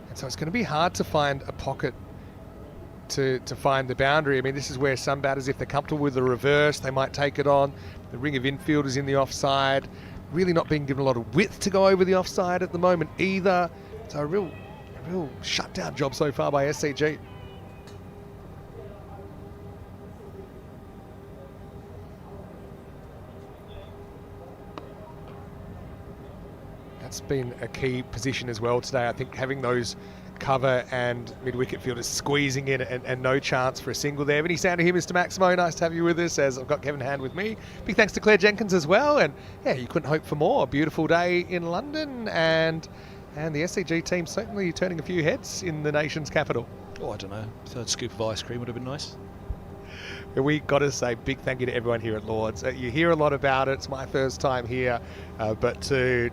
And so it's going to be hard to find a pocket to find the boundary. I mean, this is where some batters, if they're comfortable with the reverse, they might take it on. The ring of infielders in the offside, really not being given a lot of width to go over the offside at the moment either. So a real shutdown job so far by SCG. That's been a key position as well today. I think having those cover and mid-wicket fielders squeezing in and no chance for a single there. Any sound of here, Mr. Maximo? Nice to have you with us, as I've got Kevin Hand with me. Big thanks to Claire Jenkins as well. And yeah, you couldn't hope for more. A beautiful day in London, and the SCG team certainly turning a few heads in the nation's capital. Oh, I don't know. Third scoop of ice cream would have been nice. We got to say big thank you to everyone here at Lord's. You hear a lot about it. It's my first time here, but to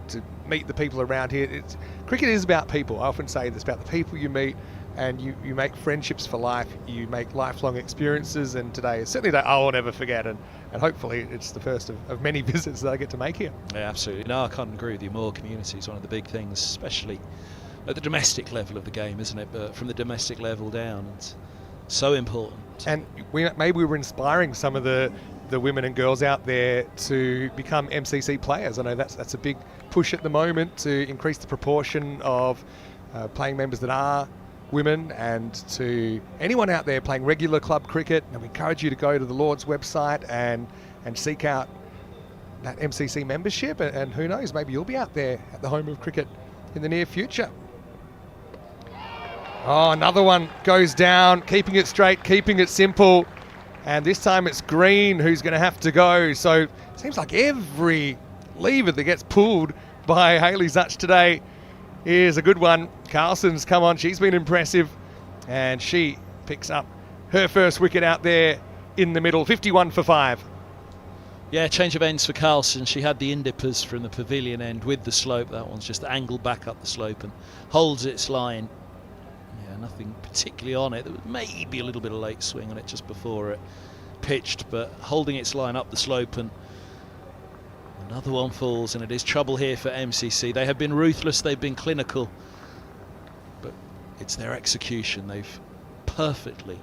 meet the people around here, cricket is about people. I often say this, about the people you meet, and you make friendships for life. You make lifelong experiences, and today is certainly that I will never forget. And hopefully it's the first of many visits that I get to make here. Yeah, absolutely. No, I can't agree with you more. Community is one of the big things, especially at the domestic level of the game, isn't it? But from the domestic level down, it's so important. And maybe we were inspiring some of the women and girls out there to become MCC players. I know that's a big push at the moment to increase the proportion of playing members that are women, and to anyone out there playing regular club cricket. And we encourage you to go to the Lord's website and seek out that MCC membership, and who knows, maybe you'll be out there at the home of cricket in the near future. Oh, another one goes down, keeping it straight, keeping it simple. And this time it's Green who's going to have to go. So it seems like every lever that gets pulled by Hayley Zutch today is a good one. Carlson's come on, she's been impressive. And she picks up her first wicket out there in the middle, 51 for 5. Yeah, change of ends for Carlson. She had the indippers from the pavilion end with the slope. That one's just angled back up the slope and holds its line. Nothing particularly on it. There was maybe a little bit of late swing on it just before it pitched, but holding its line up the slope, and another one falls, and it is trouble here for MCC. They have been ruthless, they've been clinical, but it's their execution. They've perfectly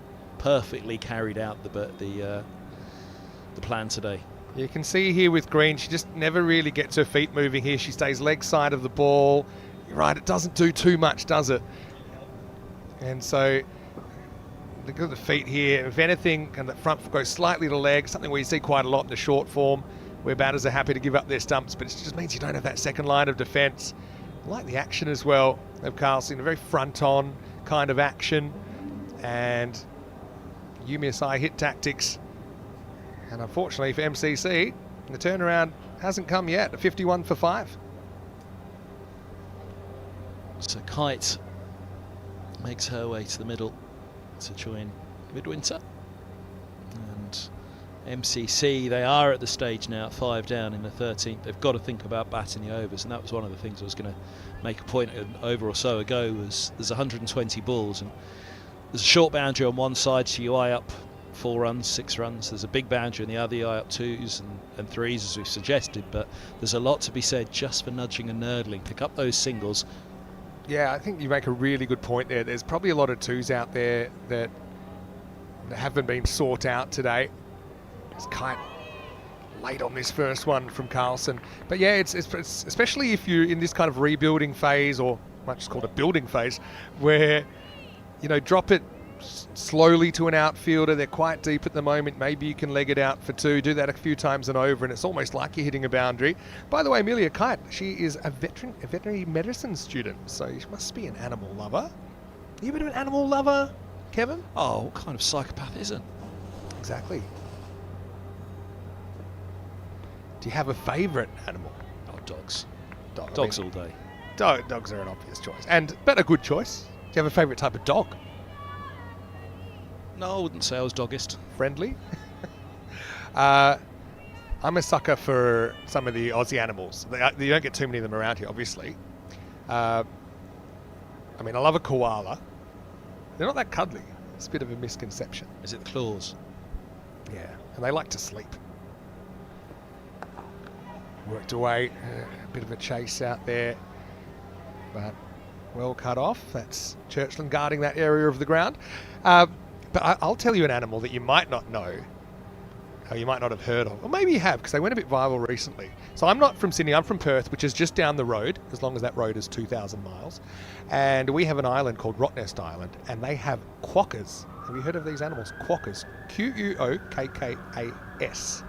carried out the plan today. You can see here with Green, she just never really gets her feet moving here. She stays leg side of the ball. You're right, it doesn't do too much, does it? And so look at the feet here. If anything, and the front foot goes slightly to leg, something where you see quite a lot in the short form, where batters are happy to give up their stumps, but it just means you don't have that second line of defence. I like the action as well of Carlson, a very front-on kind of action, and UMSI hit tactics. And unfortunately for MCC, the turnaround hasn't come yet, a 51 for 5. So Kite makes her way to the middle to join Midwinter, and MCC, they are at the stage now at 5 down in the 13th. They've got to think about batting the overs, and that was one of the things I was going to make a point an over or so ago. Was there's 120 balls, and there's a short boundary on one side, so you eye up 4 runs, 6 runs. There's a big boundary on the other, you eye up 2s and 3s, as we've suggested. But there's a lot to be said just for nudging and nurdling. Pick up those singles. Yeah, I think you make a really good point there. There's probably a lot of 2s out there that haven't been sought out today. It's kind of late on this first one from Carlson. But yeah, it's especially if you're in this kind of rebuilding phase, or much is called a building phase, where, you know, drop it slowly to an outfielder. They're quite deep at the moment. Maybe you can leg it out for 2, do that a few times and over, and it's almost like you're hitting a boundary. By the way, Amelia Kite, she is a veterinary medicine student, so she must be an animal lover. Are you a bit of an animal lover, Kevin? Oh, what kind of psychopath isn't? Exactly. Do you have a favourite animal? Oh, dogs. Dogs all day. Dogs are an obvious choice, but a good choice. Do you have a favourite type of dog? No, I wouldn't say I was doggist. Friendly? I'm a sucker for some of the Aussie animals. You don't get too many of them around here, obviously. I mean, I love a koala. They're not that cuddly. It's a bit of a misconception. Is it the claws? Yeah, and they like to sleep. Worked away, a bit of a chase out there, but well cut off. That's Churchland guarding that area of the ground. But I'll tell you an animal that you might not know, or you might not have heard of, or maybe you have, because they went a bit viral recently. So I'm not from Sydney, I'm from Perth, which is just down the road, as long as that road is 2,000 miles. And we have an island called Rottnest Island, and they have quokkas. Have you heard of these animals? Quokkas. Quokkas.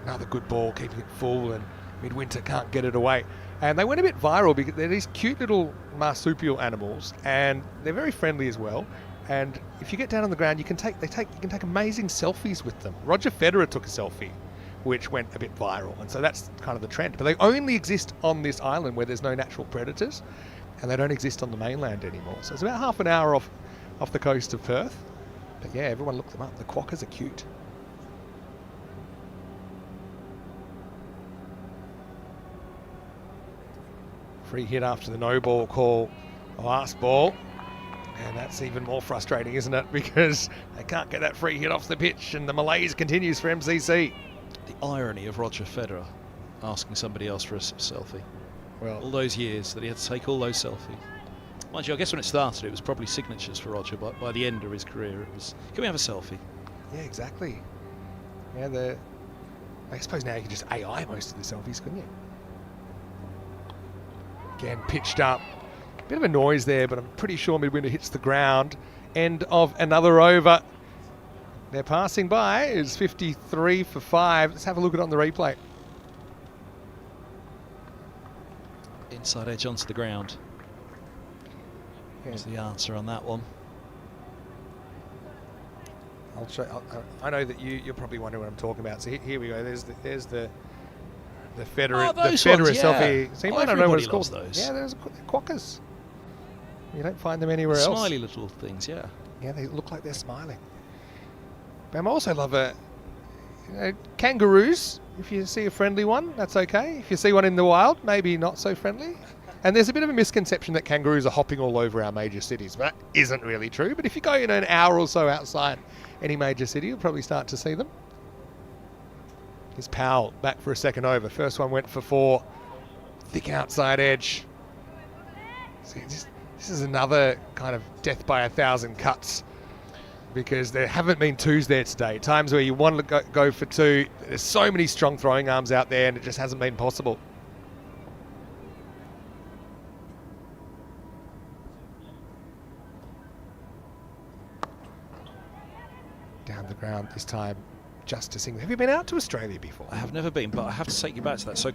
Another good ball, keeping it full, and Midwinter can't get it away. And they went a bit viral because they're these cute little marsupial animals, and they're very friendly as well. And if you get down on the ground, you can take amazing selfies with them. Roger Federer took a selfie, which went a bit viral, and so that's kind of the trend. But they only exist on this island where there's no natural predators, and they don't exist on the mainland anymore. So it's about half an hour off the coast of Perth. But yeah, everyone look them up. The quokkas are cute. Free hit after the no ball call, the last ball. And that's even more frustrating, isn't it? Because they can't get that free hit off the pitch, and the malaise continues for MCC. The irony of Roger Federer asking somebody else for a selfie. Well, all those years that he had to take all those selfies. Mind you, I guess when it started, it was probably signatures for Roger, but by the end of his career, it was, can we have a selfie? Yeah, exactly. Yeah, I suppose now you can just AI most of the selfies, couldn't you? Again, pitched up. Bit of a noise there, but I'm pretty sure Midwinter hits the ground. End of another over. They're passing by. It's 53 for 5. Let's have a look at it on the replay. Inside edge onto the ground. Here's the answer on that one. I'll show. I know that you're probably wondering what I'm talking about. So here we go. There's the Federer, selfie. So you might not know what it's called. Those. Yeah, there's quokkas. You don't find them anywhere else. Smiley little things, yeah. Yeah, they look like they're smiling. But I also love kangaroos. If you see a friendly one, that's okay. If you see one in the wild, maybe not so friendly. And there's a bit of a misconception that kangaroos are hopping all over our major cities. But that isn't really true. But if you go an hour or so outside any major city, you'll probably start to see them. Here's Powell back for a second over. First one went for 4. Thick outside edge. See, this is another kind of death by 1,000 cuts, because there haven't been 2s there today. Times where you want to go for 2. There's so many strong throwing arms out there, and it just hasn't been possible. Down the ground this time, just to sing. Have you been out to Australia before? I have never been, but I have to take you back to that. So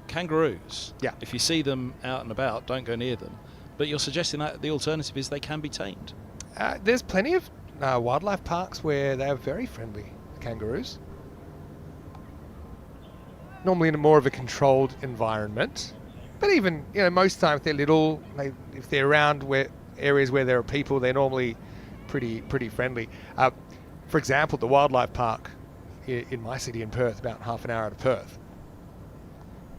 kangaroos, yeah. If you see them out and about, don't go near them. But you're suggesting that the alternative is they can be tamed? There's plenty of wildlife parks where they are very friendly, kangaroos. Normally in more of a controlled environment. But even, most of the time if they're little, if they're around areas where there are people, they're normally pretty friendly. for example, the wildlife park in my city in Perth, about half an hour out of Perth.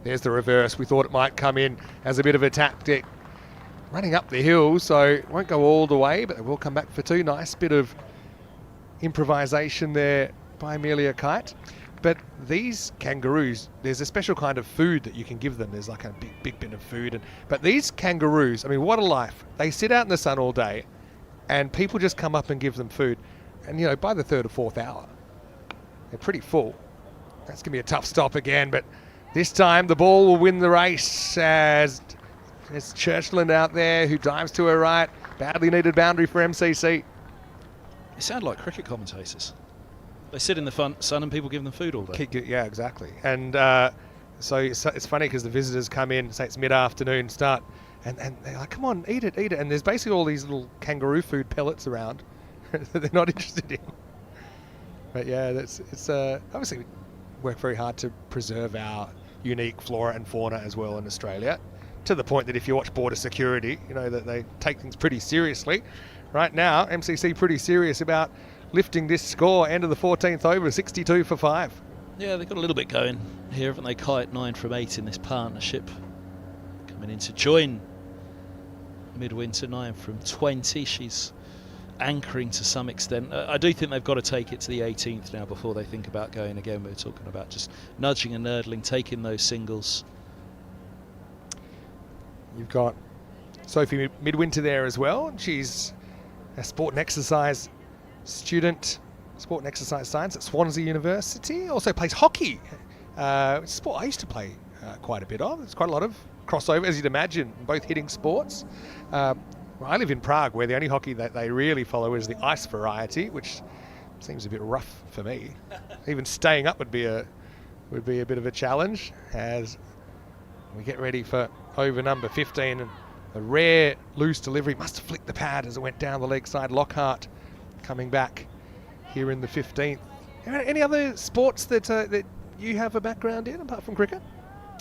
There's the reverse. We thought it might come in as a bit of a tactic. Running up the hill, so it won't go all the way, but it will come back for two. Nice bit of improvisation there by Amelia Kite. But these kangaroos, there's a special kind of food that you can give them. There's like a big bit of food. But these kangaroos, I mean, what a life. They sit out in the sun all day, and people just come up and give them food. And, you know, by the third or fourth hour, they're pretty full. That's going to be a tough stop again, but this time the ball will win the race as there's Churchland out there who dives to her right. Badly needed boundary for MCC. They sound like cricket commentators. They sit in the sun and people give them food all day. Yeah, exactly. And so it's funny because the visitors come in, say it's mid-afternoon, start, and they're like, come on, eat it. And there's basically all these little kangaroo food pellets around that they're not interested in. But yeah, it's obviously we work very hard to preserve our unique flora and fauna as well in Australia, to the point that if you watch Border Security, you know that they take things pretty seriously. Right now, MCC pretty serious about lifting this score, end of the 14th over, 62 for 5. Yeah, they've got a little bit going here, haven't they? Kite 9 from 8 in this partnership. Coming in to join Midwinter, 9 from 20. She's anchoring to some extent. I do think they've got to take it to the 18th now before they think about going again. We're talking about just nudging and nurdling, taking those singles. You've got Sophie Midwinter there as well. She's a sport and exercise student, sport and exercise science at Swansea University. Also plays hockey, sport I used to play quite a bit of. There's quite a lot of crossover, as you'd imagine, both hitting sports. I live in Prague, where the only hockey that they really follow is the ice variety, which seems a bit rough for me. Even staying up would be a bit of a challenge as we get ready for over number 15. And a rare loose delivery, must have flicked the pad as it went down the leg side. Lockhart coming back here in the 15th. Any other sports that you have a background in apart from cricket?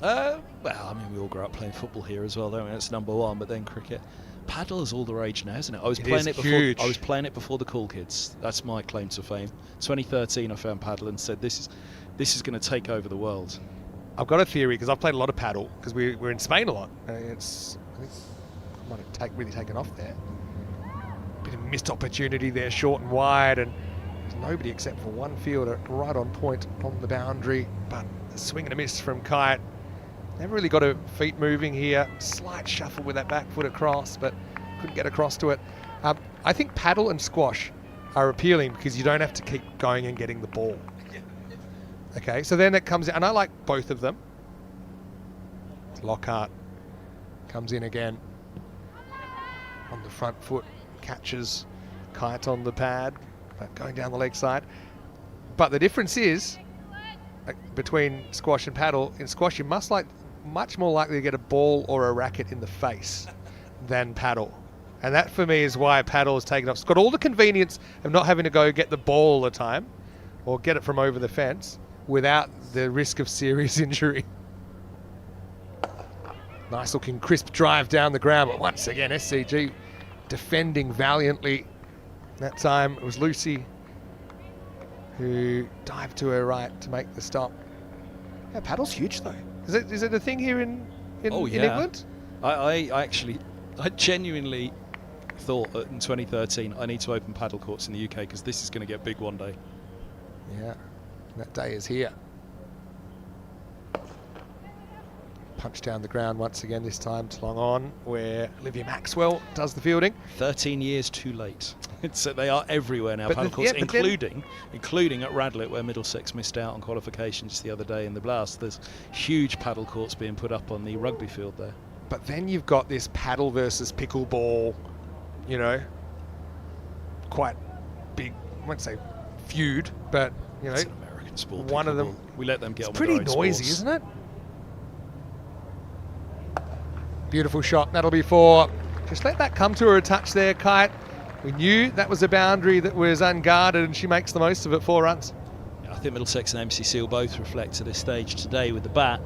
Well, I mean, we all grew up playing football here as well, don't we? That's number one, but then cricket. Paddle is all the rage now, isn't it? I was playing it before the cool kids. That's my claim to fame. 2013, I found paddle and said, this is going to take over the world. I've got a theory because I've played a lot of paddle because we're in Spain a lot. I think might have really taken off there. Bit of missed opportunity there, short and wide, and nobody except for one fielder right on point on the boundary. But a swing and a miss from Kite. Never really got her feet moving here. Slight shuffle with that back foot across, but couldn't get across to it. I think paddle and squash are appealing because you don't have to keep going and getting the ball. Okay, so then it comes in, and I like both of them. Lockhart comes in again on the front foot, catches Kite on the pad, going down the leg side. But the difference is, between squash and paddle, in squash you much more likely to get a ball or a racket in the face than paddle. And that for me is why paddle is taken off. It's got all the convenience of not having to go get the ball all the time or get it from over the fence without the risk of serious injury. Nice looking crisp drive down the ground, but once again SCG defending valiantly. That time it was Lucy who dived to her right to make the stop. Yeah, paddle's huge though. Is it a thing here in England? I genuinely thought that in 2013 I need to open paddle courts in the UK because this is going to get big one day. Yeah, that day is here. Punch down the ground once again, this time to long on, where Olivia Maxwell does the fielding. 13 years too late. They are everywhere now, but paddle courts, including at Radlett, where Middlesex missed out on qualifications the other day in the blast. There's huge paddle courts being put up on the rugby field there. But then you've got this paddle versus pickleball, you know, quite big, I won't say feud, but, you know, it's an American sport. One of them. We let them get on with pretty noisy, sports. Isn't it? Beautiful shot. That'll be 4. Just let that come to her a touch there, Kite. We knew that was a boundary that was unguarded, and she makes the most of it. 4 runs. I think Middlesex and MCC will both reflect to this stage today with the bat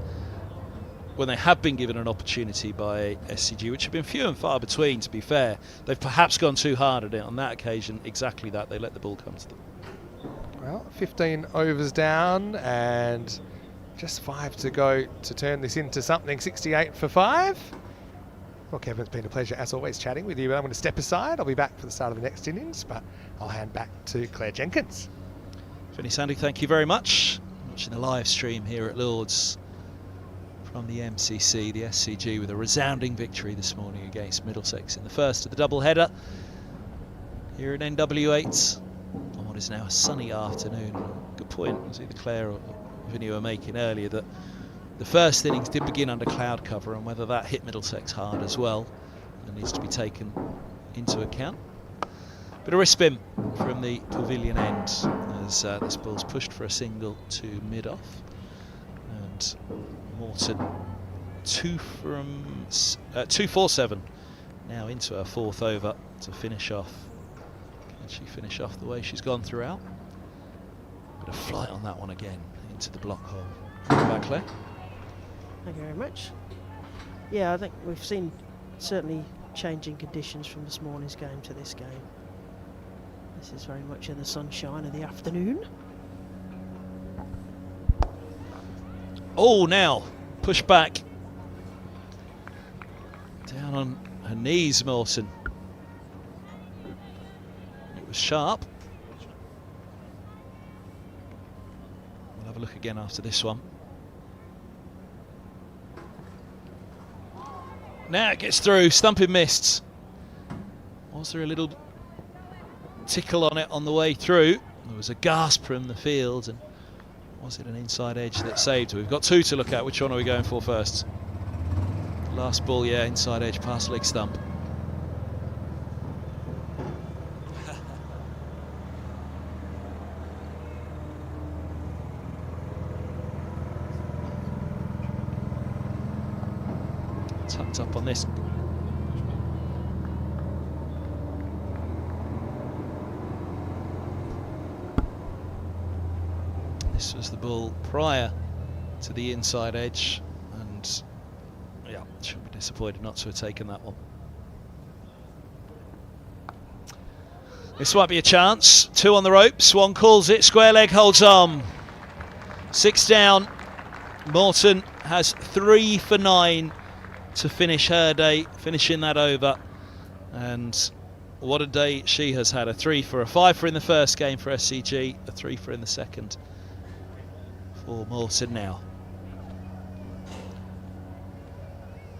when they have been given an opportunity by SCG, which have been few and far between, to be fair. They've perhaps gone too hard at it on that occasion. Exactly that. They let the ball come to them. Well, 15 overs down and just 5 to go to turn this into something. 68 for 5. Well, Kevin, it's been a pleasure as always chatting with you. I'm going to step aside. I'll be back for the start of the next innings, but I'll hand back to Claire Jenkins. Vinny Sandy, thank you very much. Watching the live stream here at Lord's from the MCC, the SCG, with a resounding victory this morning against Middlesex in the first of the double header here at NW8 on what is now a sunny afternoon. Good point, was either Claire or Vinny were making earlier, that the first innings did begin under cloud cover, and whether that hit Middlesex hard as well needs to be taken into account. Bit of wrist spin from the pavilion end as this ball's pushed for a single to mid-off, and Morton 2-for-7 now into her fourth over to finish off. Can she finish off the way she's gone throughout? Bit of flight on that one again into the block hole. Back, Claire. Thank you very much. Yeah, I think we've seen certainly changing conditions from this morning's game to this game. This is very much in the sunshine of the afternoon. Oh, now push back. Down on her knees, Morton. It was sharp. We'll have a look again after this one. Now it gets through, stumping missed. Was there a little tickle on it on the way through? There was a gasp from the field, and was it an inside edge that saved? We've got two to look at. Which one are we going for first? Last ball, yeah, inside edge past leg stump. Tucked up on this. This was the ball prior to the inside edge, and yeah, should be disappointed not to have taken that one. This might be a chance. Two on the rope. Swan calls it. Square leg holds on. 6 down. Morton has 3 for 9 to finish her day, finishing that over. And what a day she has had. A 3 for, a 5 for in the first game for SCG, a 3 for in the second for Morton now.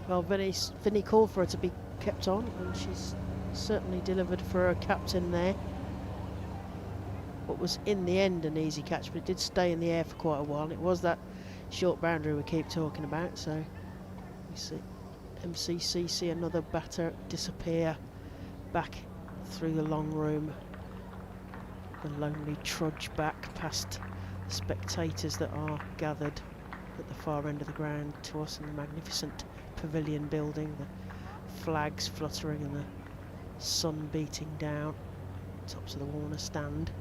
Well, Vinny called for her to be kept on, and she's certainly delivered for her captain there. What was in the end an easy catch, but it did stay in the air for quite a while. And it was that short boundary we keep talking about. So we see MCC see another batter disappear back through the long room. The lonely trudge back past the spectators that are gathered at the far end of the ground to us in the magnificent pavilion building, the flags fluttering and the sun beating down tops of the Warner stand.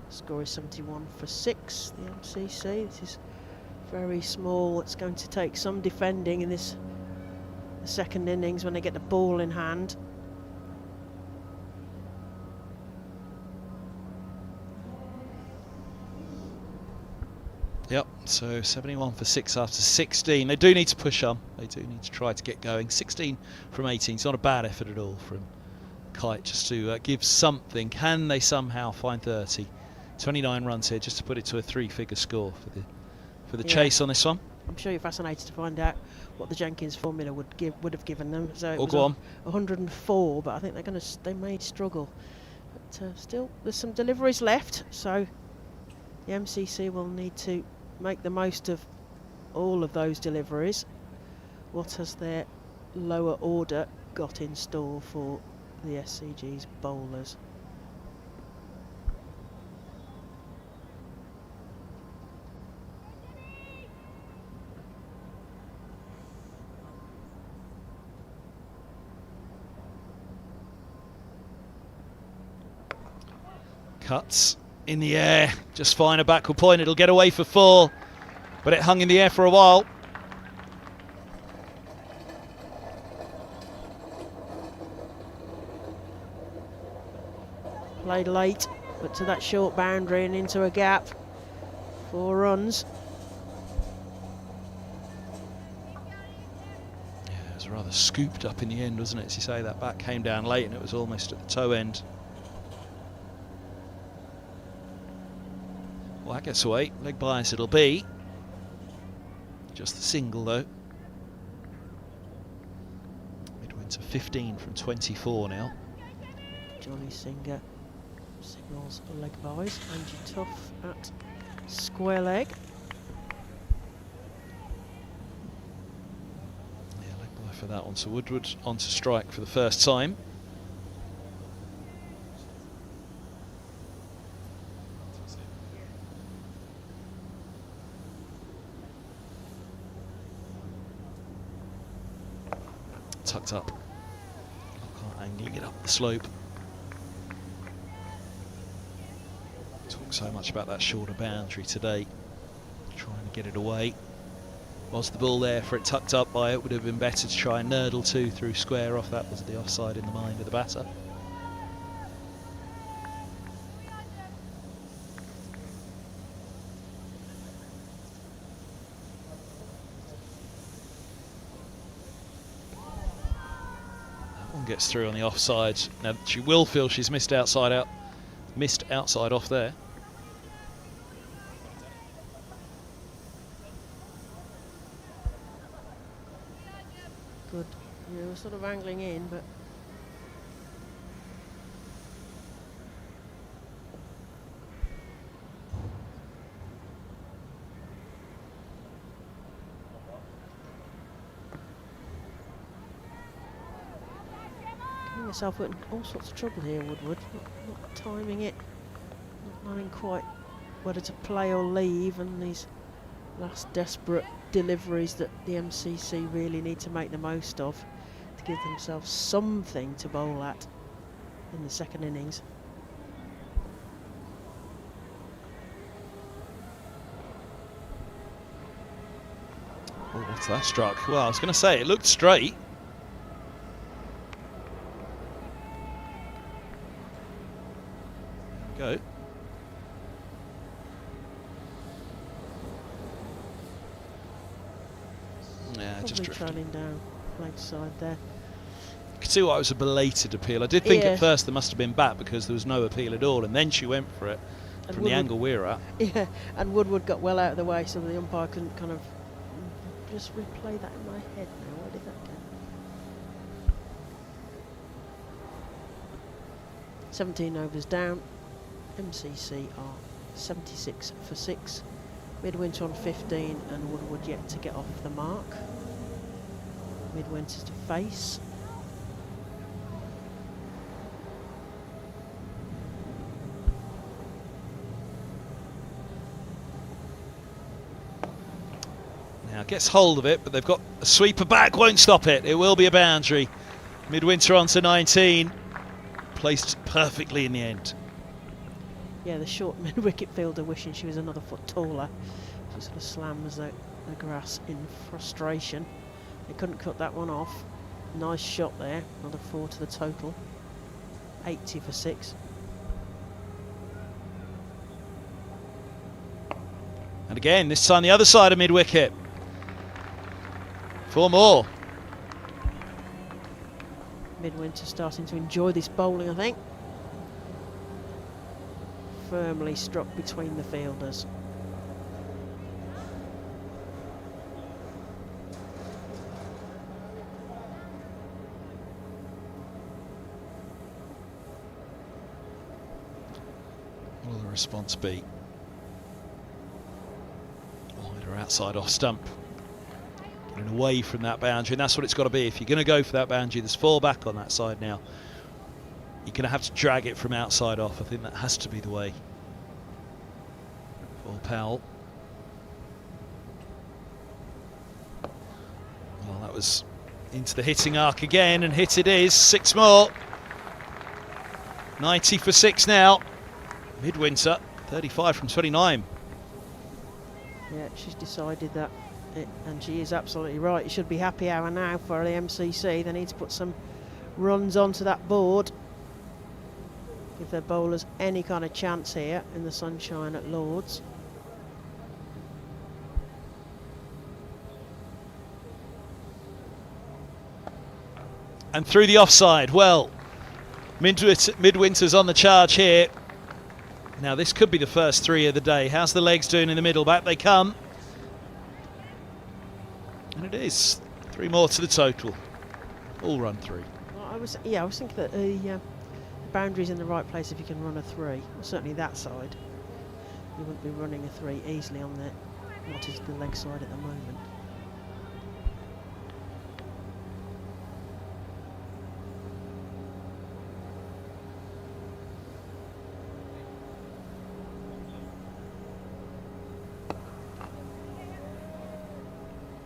Score is 71 for 6, the MCC. This is very small. It's going to take some defending in this the second innings when they get the ball in hand. Yep, so 71 for 6 after 16. They do need to push on. They do need to try to get going. 16 from 18. It's not a bad effort at all from Kite, just to give something. Can they somehow find 30? 29 runs here, just to put it to a 3-figure score for the chase on this one. I'm sure you're fascinated to find out what the Jenkins formula would have given them. So it was go on. 104, but I think they may struggle. But still, there's some deliveries left, so the MCC will need to make the most of all of those deliveries. What has their lower order got in store for the SCG's bowlers? Cuts in the air, just fine, a backward point. It'll get away for 4, but it hung in the air for a while. Played late, but to that short boundary and into a gap. 4 runs. Yeah, it was rather scooped up in the end, wasn't it? As you say, that bat came down late and it was almost at the toe end. Well, that gets away. Leg bias it'll be. Just the single though. Midwinter 15 from 24 now. Johnny Singer signals leg buys. Angie Tough at square leg. Yeah, leg buy for that one. So Woodward on to strike for the first time. Tucked up. Lockhart angling it up the slope. Talk so much about that shorter boundary today. Trying to get it away. Was the ball there for it tucked up by it? Would have been better to try and nurdle 2 through square off. That was the offside in the mind of the batter. Gets through on the offside. Now she will feel she's missed outside off there. Good. Yeah, we're sort of angling in, but yourself in all sorts of trouble here, Woodward. Not timing it, not knowing quite whether to play or leave, and these last desperate deliveries that the MCC really need to make the most of to give themselves something to bowl at in the second innings. Oh, what's that struck? Well, I was going to say it looked straight. Go. Yeah, Probably just drifted. trailing down leg side there. You could see why it was a belated appeal. I did think Yeah. at first there must have been back because there was no appeal at all, and then she went for it And from the Woodward- angle we're at. Yeah, and Woodward got well out of the way, so the umpire couldn't kind of just replay that in my head now. Where did that go? 17 overs down. MCC are 76 for 6. Midwinter on 15 and Woodward yet to get off the mark. Midwinter to face. Now gets hold of it, but they've got a sweeper back, won't stop it. It will be a boundary. Midwinter on to 19. Placed perfectly in the end. Yeah, the short mid-wicket fielder wishing she was another foot taller. She sort of slams the grass in frustration. They couldn't cut that one off. Nice shot there. Another 4 to the total. 80 for 6. And again, this time the other side of mid-wicket. 4 more. Midwinter starting to enjoy this bowling, I think. Firmly struck between the fielders. What will the response be? Wide or outside off stump. Getting away from that boundary, and that's what it's got to be. If you're going to go for that boundary, there's 4 back on that side now. You're going to have to drag it from outside off. I think that has to be the way for Powell. Well, that was into the hitting arc again, and hit it is. 6 more. 90 for 6 now. Midwinter, 35 from 29. Yeah, she's decided that, and she is absolutely right. It should be happy hour now for the MCC. They need to put some runs onto that board. Give their bowlers any kind of chance here in the sunshine at Lord's. And through the offside. Well, Midwinter's on the charge here. Now this could be the first 3 of the day. How's the legs doing in the middle? Back they come. And it is 3 more to the total. All run 3. Well, I was thinking that the boundary's in the right place if you can run a 3. Well, certainly that side. You wouldn't be running a 3 easily on what is the leg side at the moment.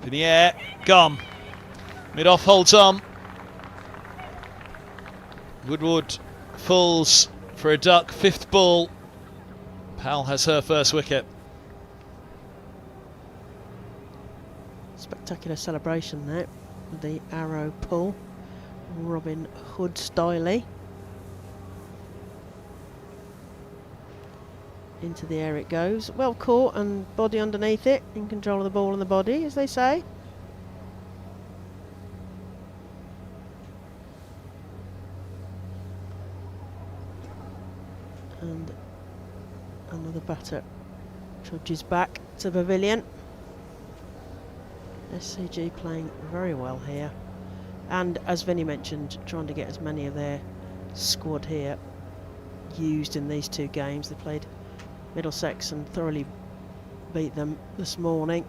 In the air, gone. Mid-off holds on. Woodward falls for a duck, 5th ball. Powell has her first wicket. Spectacular celebration there with the arrow pull. Robin Hood styley. Into the air it goes. Well caught and body underneath it. In control of the ball and the body, as they say. And another batter trudges back to pavilion. SCG playing very well here. And as Vinny mentioned, trying to get as many of their squad here used in these 2 games. They played Middlesex and thoroughly beat them this morning.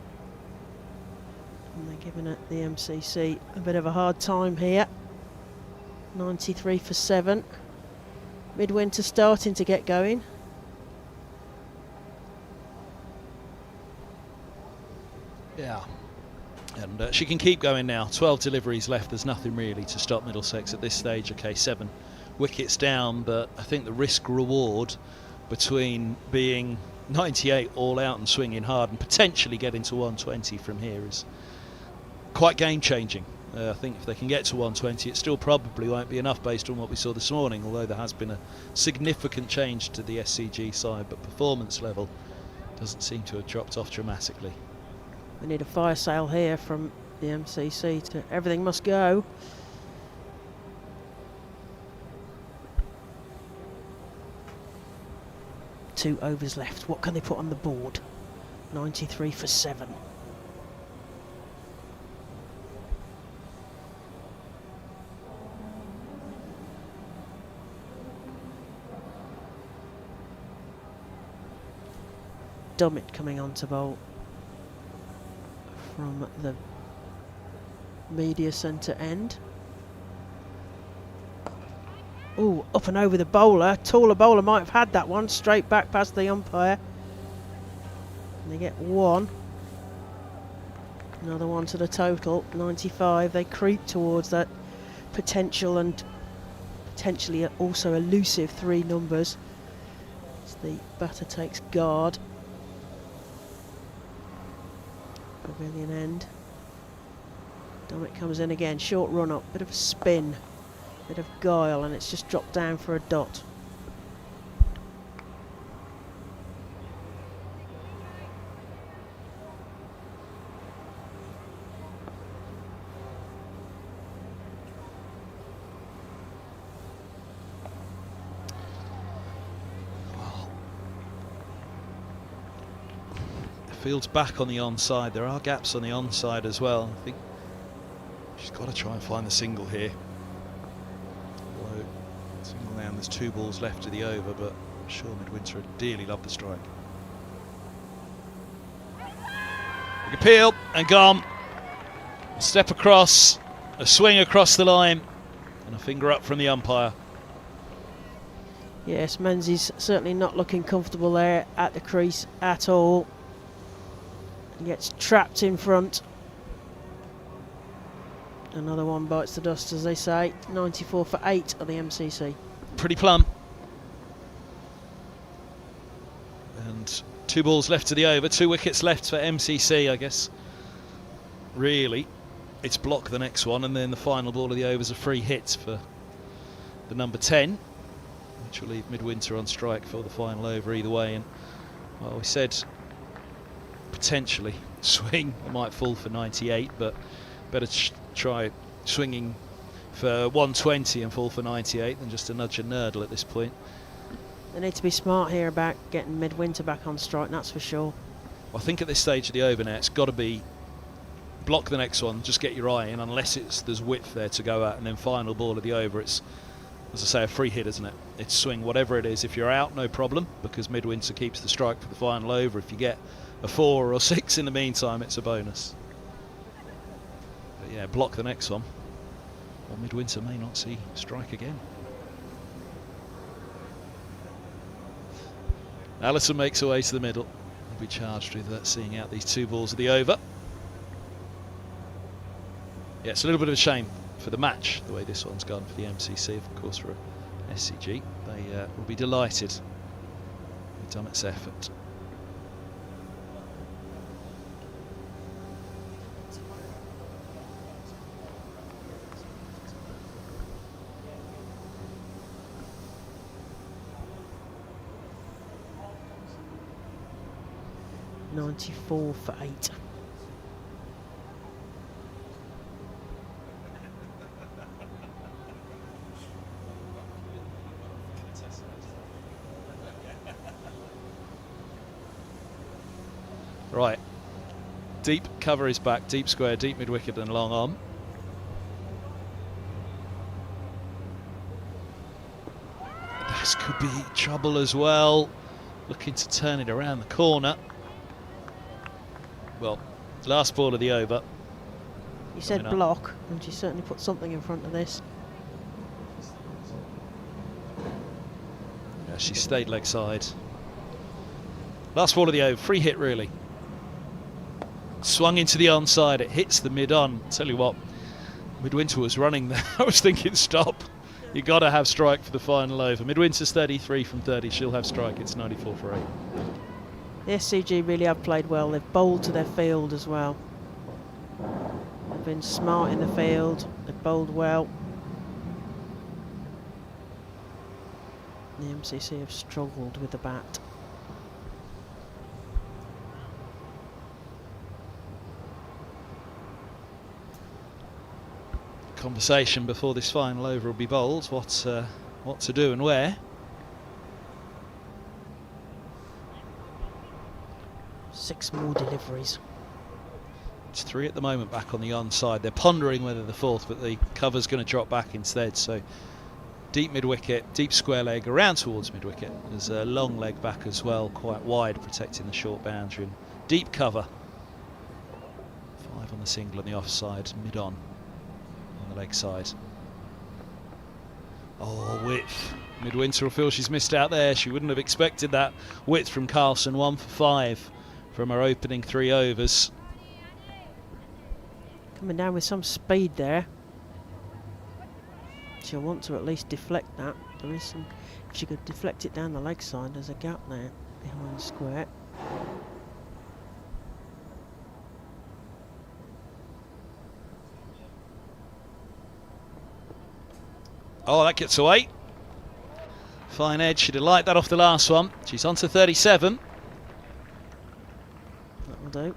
And they're giving it the MCC a bit of a hard time here. 93 for 7. Midwinter starting to get going. Yeah. And she can keep going now. 12 deliveries left. There's nothing really to stop Middlesex at this stage. Okay, 7 wickets down, but I think the risk reward between being 98 all out and swinging hard and potentially getting to 120 from here is quite game changing. I think if they can get to 120, it still probably won't be enough based on what we saw this morning, although there has been a significant change to the SCG side, but performance level doesn't seem to have dropped off dramatically. We need a fire sale here from the MCC to everything must go. Two overs left. What can they put on the board? 93 for 7. Dummett coming on to bowl from the media centre end. Ooh, up and over the bowler. Taller bowler might have had that one. Straight back past the umpire. And they get 1. Another 1 to the total. 95. They creep towards that potential and potentially also elusive 3 numbers. As the batter takes guard. Pavilion end. Dummett comes in again. Short run up. Bit of a spin. Bit of guile, and it's just dropped down for a dot. Well, the field's back on the onside. There are gaps on the onside as well. I think she's got to try and find the single here. Single now, and there's 2 balls left to the over, but I'm sure Midwinter would dearly love the strike. Big appeal and gone. A step across, a swing across the line, and a finger up from the umpire. Yes, Menzies certainly not looking comfortable there at the crease at all. He gets trapped in front. Another one bites the dust, as they say. 94 for 8 of the MCC. Pretty plumb. And 2 balls left to the over. 2 wickets left for MCC, I guess. Really, it's block the next one, and then the final ball of the over is a free hit for the number 10. which will leave Midwinter on strike for the final over either way. And well, we said potentially swing, it might fall for 98, but better try swinging for 120 and fall for 98 than just a nudge and nurdle at this point. They need to be smart here about getting Midwinter back on strike, that's for sure. I think at this stage of the over now, it's got to be block the next one, just get your eye in, unless there's width there to go at, and then final ball of the over, it's, as I say, a free hit, isn't it? It's swing whatever it is. If you're out, no problem, because Midwinter keeps the strike for the final over. If you get a 4 or 6 in the meantime, it's a bonus. But yeah, block the next one, or Midwinter may not see strike again. Allison makes her way to the middle. Will be charged with seeing out these 2 balls of the over. Yeah, it's a little bit of a shame for the match, the way this one's gone for the MCC. Of course, for SCG, they will be delighted with Dummett's effort. $94 for 8. Right, deep cover is back, deep square, deep mid wicket and long on. This could be trouble as well, looking to turn it around the corner. Well, last ball of the over. You said block, and you certainly put something in front of this. Yeah, she stayed leg side. Last ball of the over, free hit really. Swung into the onside, it hits the mid-on. Tell you what, Midwinter was running there. I was thinking, stop. You got to have strike for the final over. Midwinter's 33 from 30, she'll have strike. It's 94 for 8. The SCG really have played well. They've bowled to their field as well. They've been smart in the field. They've bowled well. The MCC have struggled with the bat. Conversation before this final over will be bowled. What to do and where. 6 more deliveries. It's 3 at the moment back on the onside. They're pondering whether the 4th, but the cover's going to drop back instead. So deep mid wicket, deep square leg around towards mid wicket. There's a long leg back as well, quite wide, protecting the short boundary. And deep cover. 5 on the single and the offside, mid on the leg side. Oh, width. Midwinter will feel she's missed out there. She wouldn't have expected that width from Carlson. 1 for 5 from her opening 3 overs. Coming down with some speed there. She'll want to at least deflect that. There is some. If she could deflect it down the leg side, there's a gap there behind the square. Oh, that gets away. Fine edge. She'd have liked that off the last one. She's on to 37. That'll do.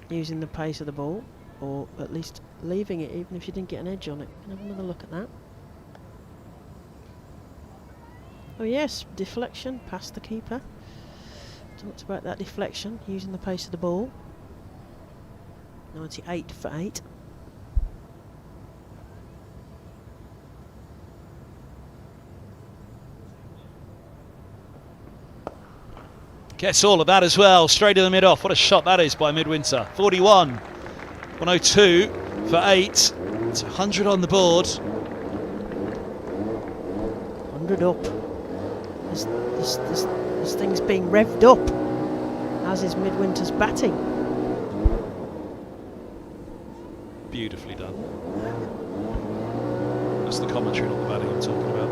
Using the pace of the ball, or at least leaving it, even if you didn't get an edge on it. Can have another look at that. Oh yes, deflection past the keeper. Talked about that deflection, using the pace of the ball. 98 for 8. Gets all of that as well, straight in the mid-off. What a shot that is by Midwinter. 41, 102 for 8. It's 100 on the board. 100 up. This thing's being revved up, as is Midwinter's batting. Beautifully done. That's the commentary, not the batting I'm talking about.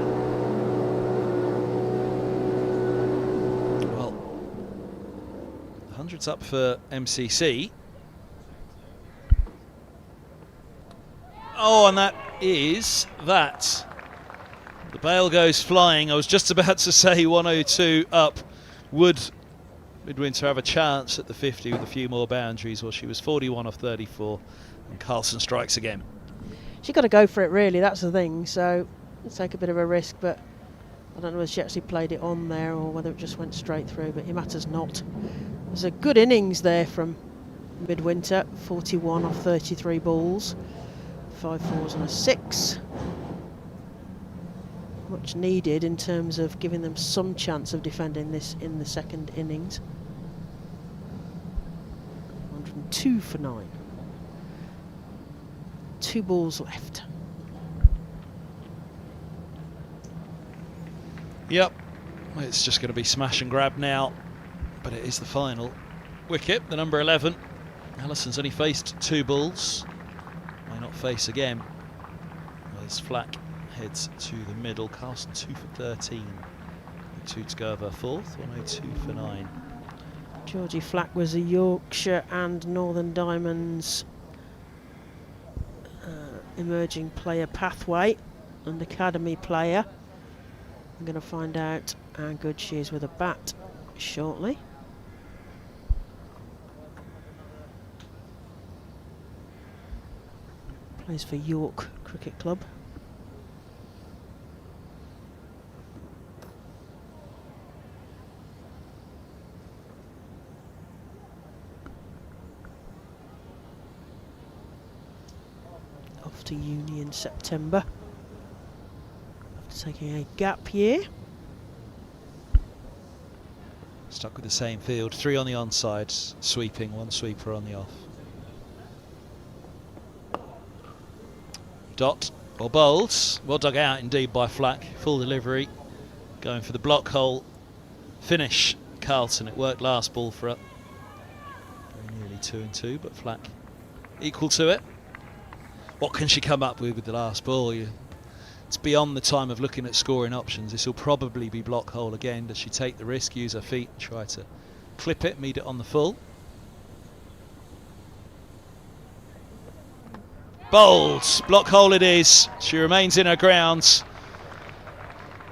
Well, 100's up for MCC. Oh, and that is that. The Bale goes flying. I was just about to say 102 up. Would Midwinter have a chance at the 50 with a few more boundaries? Well, she was 41 off 34, and Carlson strikes again. She's got to go for it, really. That's the thing. So let's take a bit of a risk, but I don't know whether she actually played it on there or whether it just went straight through, but it matters not. There's a good innings there from Midwinter, 41 off 33 balls, 5 fours and a 6. Much needed in terms of giving them some chance of defending this in the second innings. 102 for 9. 2 balls left. Yep, it's just going to be smash and grab now, but it is the final wicket, the number 11. Allison's only faced 2 balls, may not face again. As Flack heads to the middle, Carlson 2 for 13. 2 to go over 4th, 102 for 9. Georgie Flack was a Yorkshire and Northern Diamonds emerging player pathway and academy player. I'm going to find out how good she is with a bat shortly. Plays for York Cricket Club. Off to uni in September, after taking a gap year. Stuck with the same field, 3 on the onside, sweeping, 1 sweeper on the off. Dot or bowls, well dug out indeed by Flack, full delivery, going for the block hole, finish Carlton. It worked last ball for her. Very nearly 2 and 2, but Flack equal to it. What can she come up with the last ball? It's beyond the time of looking at scoring options. This will probably be block hole again. Does she take the risk, use her feet, and try to clip it, meet it on the full? Bowled, block hole it is. She remains in her grounds.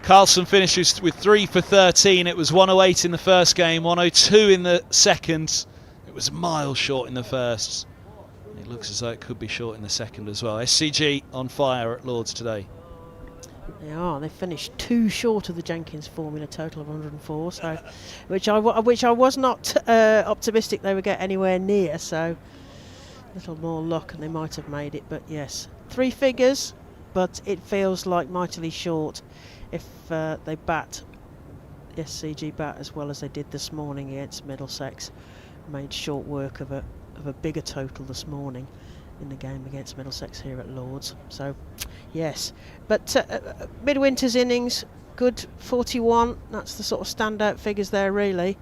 Carlson finishes with 3 for 13. It was 108 in the first game, 102 in the second. It was miles short in the first. It looks as though it could be short in the second as well. SCG on fire at Lord's today. They are. They finished 2 short of the Jenkins formula, total of 104. So, which I was not optimistic they would get anywhere near. So, a little more luck and they might have made it. But yes, 3 figures, but it feels like mightily short if they bat, the SCG bat as well as they did this morning against Middlesex. Made short work of a bigger total this morning in the game against Middlesex here at Lord's. So yes, but Midwinter's innings, good 41. That's the sort of standout figures there really.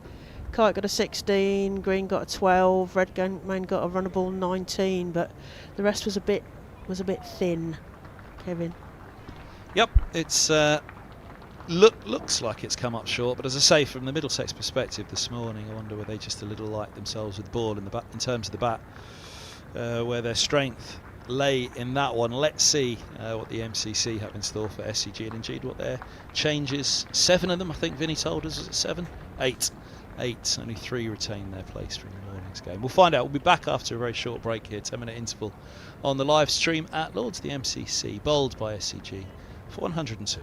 Kite got a 16, Green got a 12, Redmayne got a runnable 19, but the rest was a bit thin. Kevin. Yep, it's looks like it's come up short, but as I say, from the Middlesex perspective this morning, I wonder were they just a little like themselves with the ball in the bat, in terms of the bat, where their strength lay in that one. Let's see what the MCC have in store for SCG, and indeed what their changes. 7 of them, I think Vinny told us, was it 7? 8. Only 3 retain their place from the morning's game. We'll find out. We'll be back after a very short break here, 10-minute interval on the live stream at Lord's, the MCC, bowled by SCG for 102.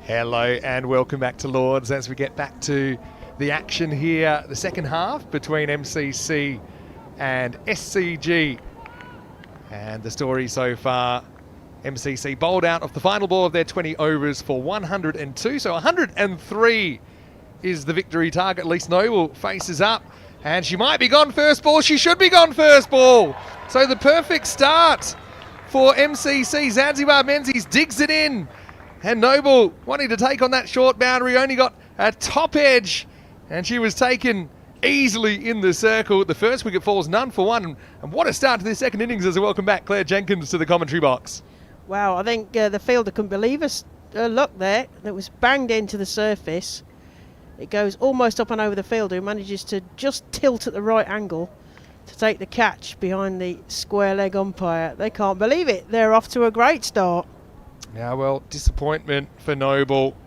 Hello and welcome back to Lords as we get back to the action here, the second half between MCC and SCG. And the story so far, MCC bowled out of the final ball of their 20 overs for 102, so 103 is the victory target. Lise Noble faces up and she might be gone first ball. She should be gone first ball. So the perfect start for MCC. Zanzibar Menzies digs it in. And Noble wanting to take on that short boundary, only got a top edge. And she was taken easily in the circle. The first wicket falls none for one. And what a start to this second innings as we welcome back Claire Jenkins to the commentary box. Wow, I think the fielder couldn't believe her luck there. It was banged into the surface. It goes almost up and over the fielder, who manages to just tilt at the right angle to take the catch behind the square leg umpire. They can't believe it. They're off to a great start. Yeah, well, disappointment for Noble,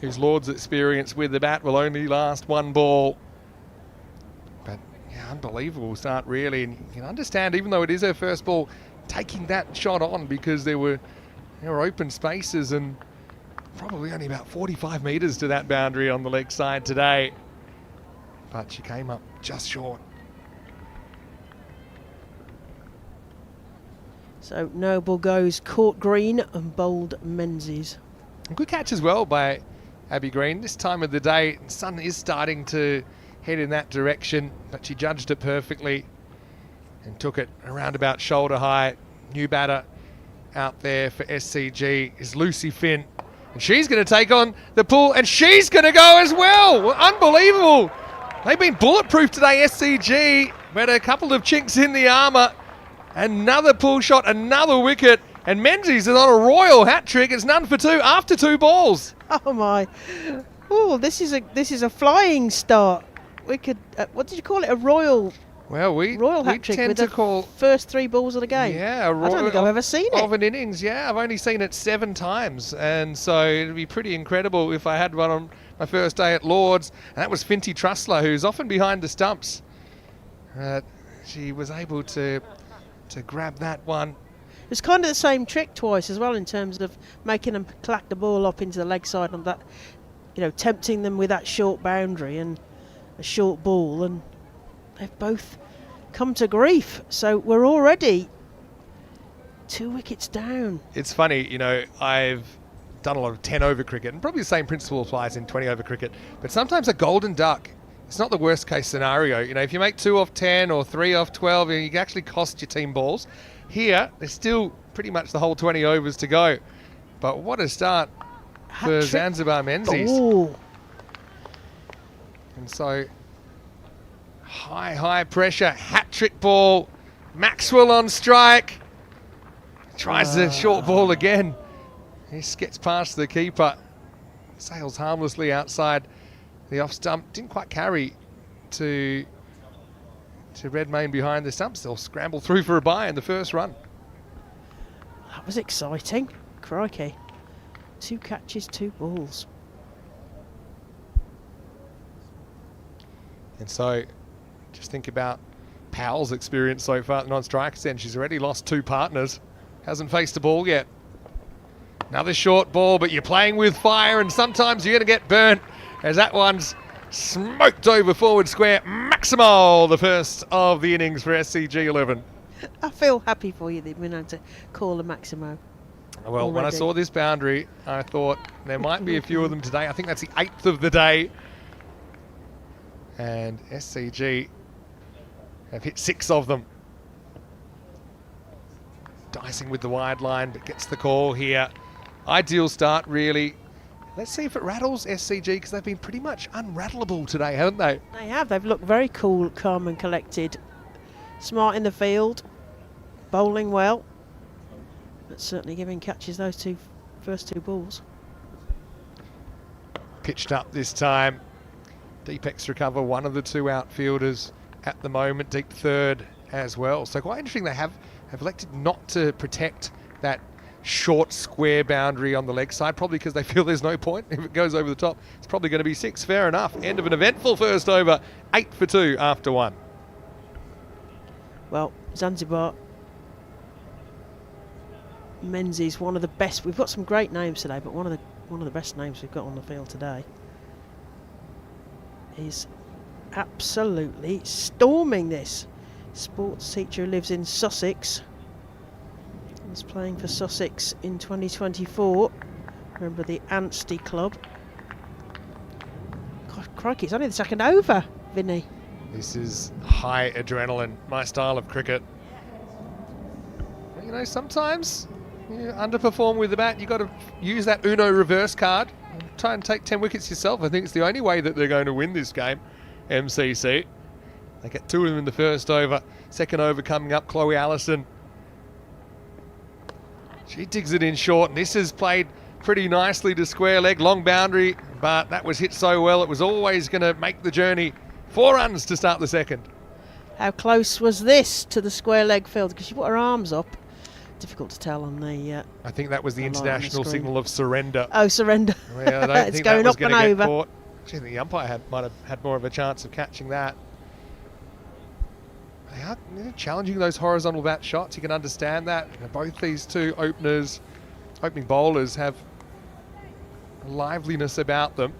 whose Lord's experience with the bat will only last one ball. But yeah, unbelievable start really, and you can understand, even though it is her first ball, taking that shot on because there were open spaces and probably only about 45 metres to that boundary on the leg side today. But she came up just short. So Noble goes Court Green and bowled Menzies. Good catch as well by Abby Green. This time of the day, the sun is starting to head in that direction, but she judged it perfectly and took it around about shoulder high. New batter out there for SCG is Lucy Finn. And she's going to take on the pull, and she's going to go as well. Unbelievable. They've been bulletproof today, SCG, but a couple of chinks in the armour. Another pull shot, another wicket, and Menzies is on a royal hat trick. It's none for two after two balls. Oh my! Oh, this is a flying start. We could what did you call it? A royal. Well, we hat trick tend with to the call first three balls of the game. Yeah, I don't think I've ever seen it of an innings. Yeah, I've only seen it 7 times, and so it'd be pretty incredible if I had one on my first day at Lords. And that was Finty Trussler, who's often behind the stumps. She was able to grab that one. It's kind of the same trick twice as well in terms of making them clack the ball up into the leg side on that, tempting them with that short boundary and a short ball, and they've both come to grief. So we're already 2 wickets down. It's funny, I've done a lot of 10 over cricket, and probably the same principle applies in 20 over cricket, but sometimes a golden duck, it's not the worst case scenario. If you make 2 off 10 or 3 off 12, you can actually cost your team balls. Here, there's still pretty much the whole 20 overs to go. But what a start for Zanzibar Menzies. Oh. And so, high pressure, hat-trick ball. Maxwell on strike. Tries the short ball again. He gets past the keeper. Sails harmlessly outside the off stump. Didn't quite carry to Redmayne behind the stumps. They'll scramble through for a bye in the first run. That was exciting. Crikey. 2 catches, 2 balls. And so just think about Powell's experience so far at the non-strikers end. She's already lost 2 partners. Hasn't faced a ball yet. Another short ball, but you're playing with fire, and sometimes you're going to get burnt, as that one's smoked over forward square. Maximo, the first of the innings for SCG 11. I feel happy for you that you've been able to call a Maximo. Well, already. when I saw this boundary, I thought there might be a few of them today. I think that's the 8th of the day. And SCG have hit 6 of them. Dicing with the wide line, but gets the call here. Ideal start, really. Let's see if it rattles SCG, because they've been pretty much unrattleable today, haven't they? They have. They've looked very cool, calm and collected. Smart in the field. Bowling well. But certainly giving catches those first two balls. Pitched up this time. Deep extra cover, one of the 2 outfielders at the moment. Deep third as well. So quite interesting, they have elected not to protect that short square boundary on the leg side, probably because they feel there's no point. If it goes over the top, it's probably going to be 6. Fair enough. End of an eventful first over. 8 for 2 after 1. Well, Zanzibar Menzies, one of the best. We've got some great names today, but one of one of the best names we've got on the field today, is absolutely storming this. Sports teacher who lives in Sussex. He's playing for Sussex in 2024. Remember the Anstey club. God, crikey, it's only the second over, Vinny. This is high adrenaline, my style of cricket. You know, sometimes you underperform with the bat. You've got to use that Uno reverse card. Try and take 10 wickets yourself. I think it's the only way that they're going to win this game, MCC. They get 2 of them in the first over. Second over coming up, Chloe Allison. She digs it in short, and this is played pretty nicely to square leg, long boundary, but that was hit so well it was always going to make the journey. 4 runs to start the second. How close was this to the square leg field? Because she put her arms up. Difficult to tell on the. I think that was the international the signal of surrender. Oh, surrender! Well, I don't It's think going that was up going and to get over. caught. Actually, I think the umpire might have had more of a chance of catching that. They are challenging those horizontal bat shots. You can understand that. Both these two opening bowlers have a liveliness about them.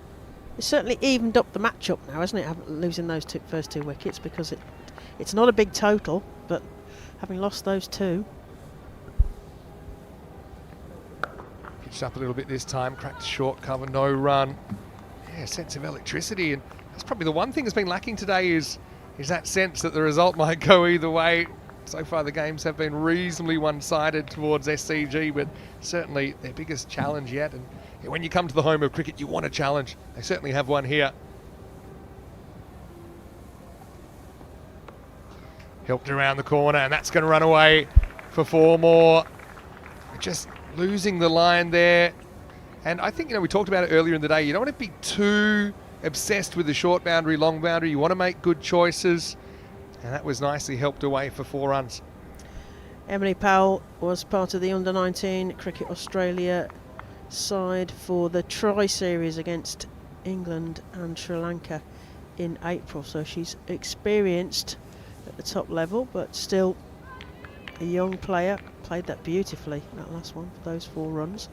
It's certainly evened up the match-up now, hasn't it? Losing those first 2 wickets, because it's not a big total, but having lost those 2. Pitched up a little bit this time, cracked a short cover, no run. Yeah, sense of electricity, and that's probably the one thing that's been lacking today is that sense that the result might go either way. So far the games have been reasonably one-sided towards SCG, but certainly their biggest challenge yet. And when you come to the home of cricket, you want a challenge. They certainly have one here. Helped around the corner, and that's going to run away for 4 more. Just losing the line there. And I think, we talked about it earlier in the day. You don't want to be too obsessed with the short boundary, long boundary. You want to make good choices. And that was nicely helped away for 4 runs. Emily Powell was part of the Under-19 Cricket Australia side for the Tri-Series against England and Sri Lanka in April. So she's experienced at the top level, but still a young player. Played that beautifully, that last one, for those 4 runs.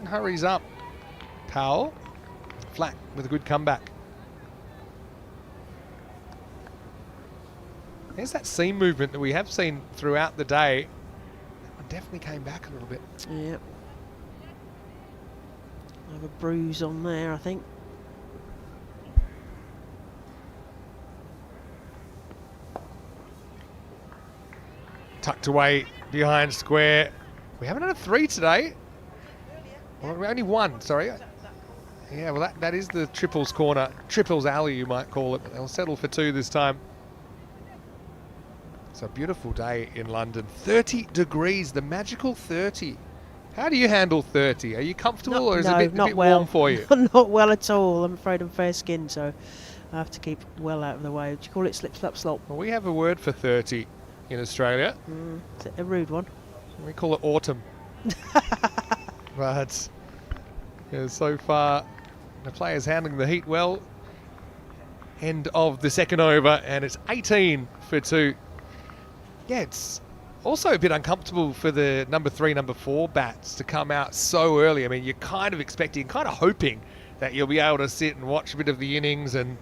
Hurries up. Powell. Flack with a good comeback. There's that seam movement that we have seen throughout the day. That one definitely came back a little bit. Yep. I have a bruise on there, I think. Tucked away behind square. We haven't had a 3 today. Well, only 1, sorry. Yeah, well that is the triples corner. Triples alley, you might call it. But they'll settle for 2 this time. It's a beautiful day in London. 30 degrees, the magical 30. How do you handle 30? Are you comfortable, or is it a bit warm for you? Not well at all. I'm afraid I'm fair-skinned, so I have to keep well out of the way. Do you call it slip, slap, slop? Well, we have a word for 30 in Australia. Is it a rude one? We call it autumn. But so far, the players handling the heat well. End of the second over, and it's 18 for 2. Yeah, it's also a bit uncomfortable for the number 3, number 4 bats to come out so early. I mean, you're kind of expecting, kind of hoping that you'll be able to sit and watch a bit of the innings and,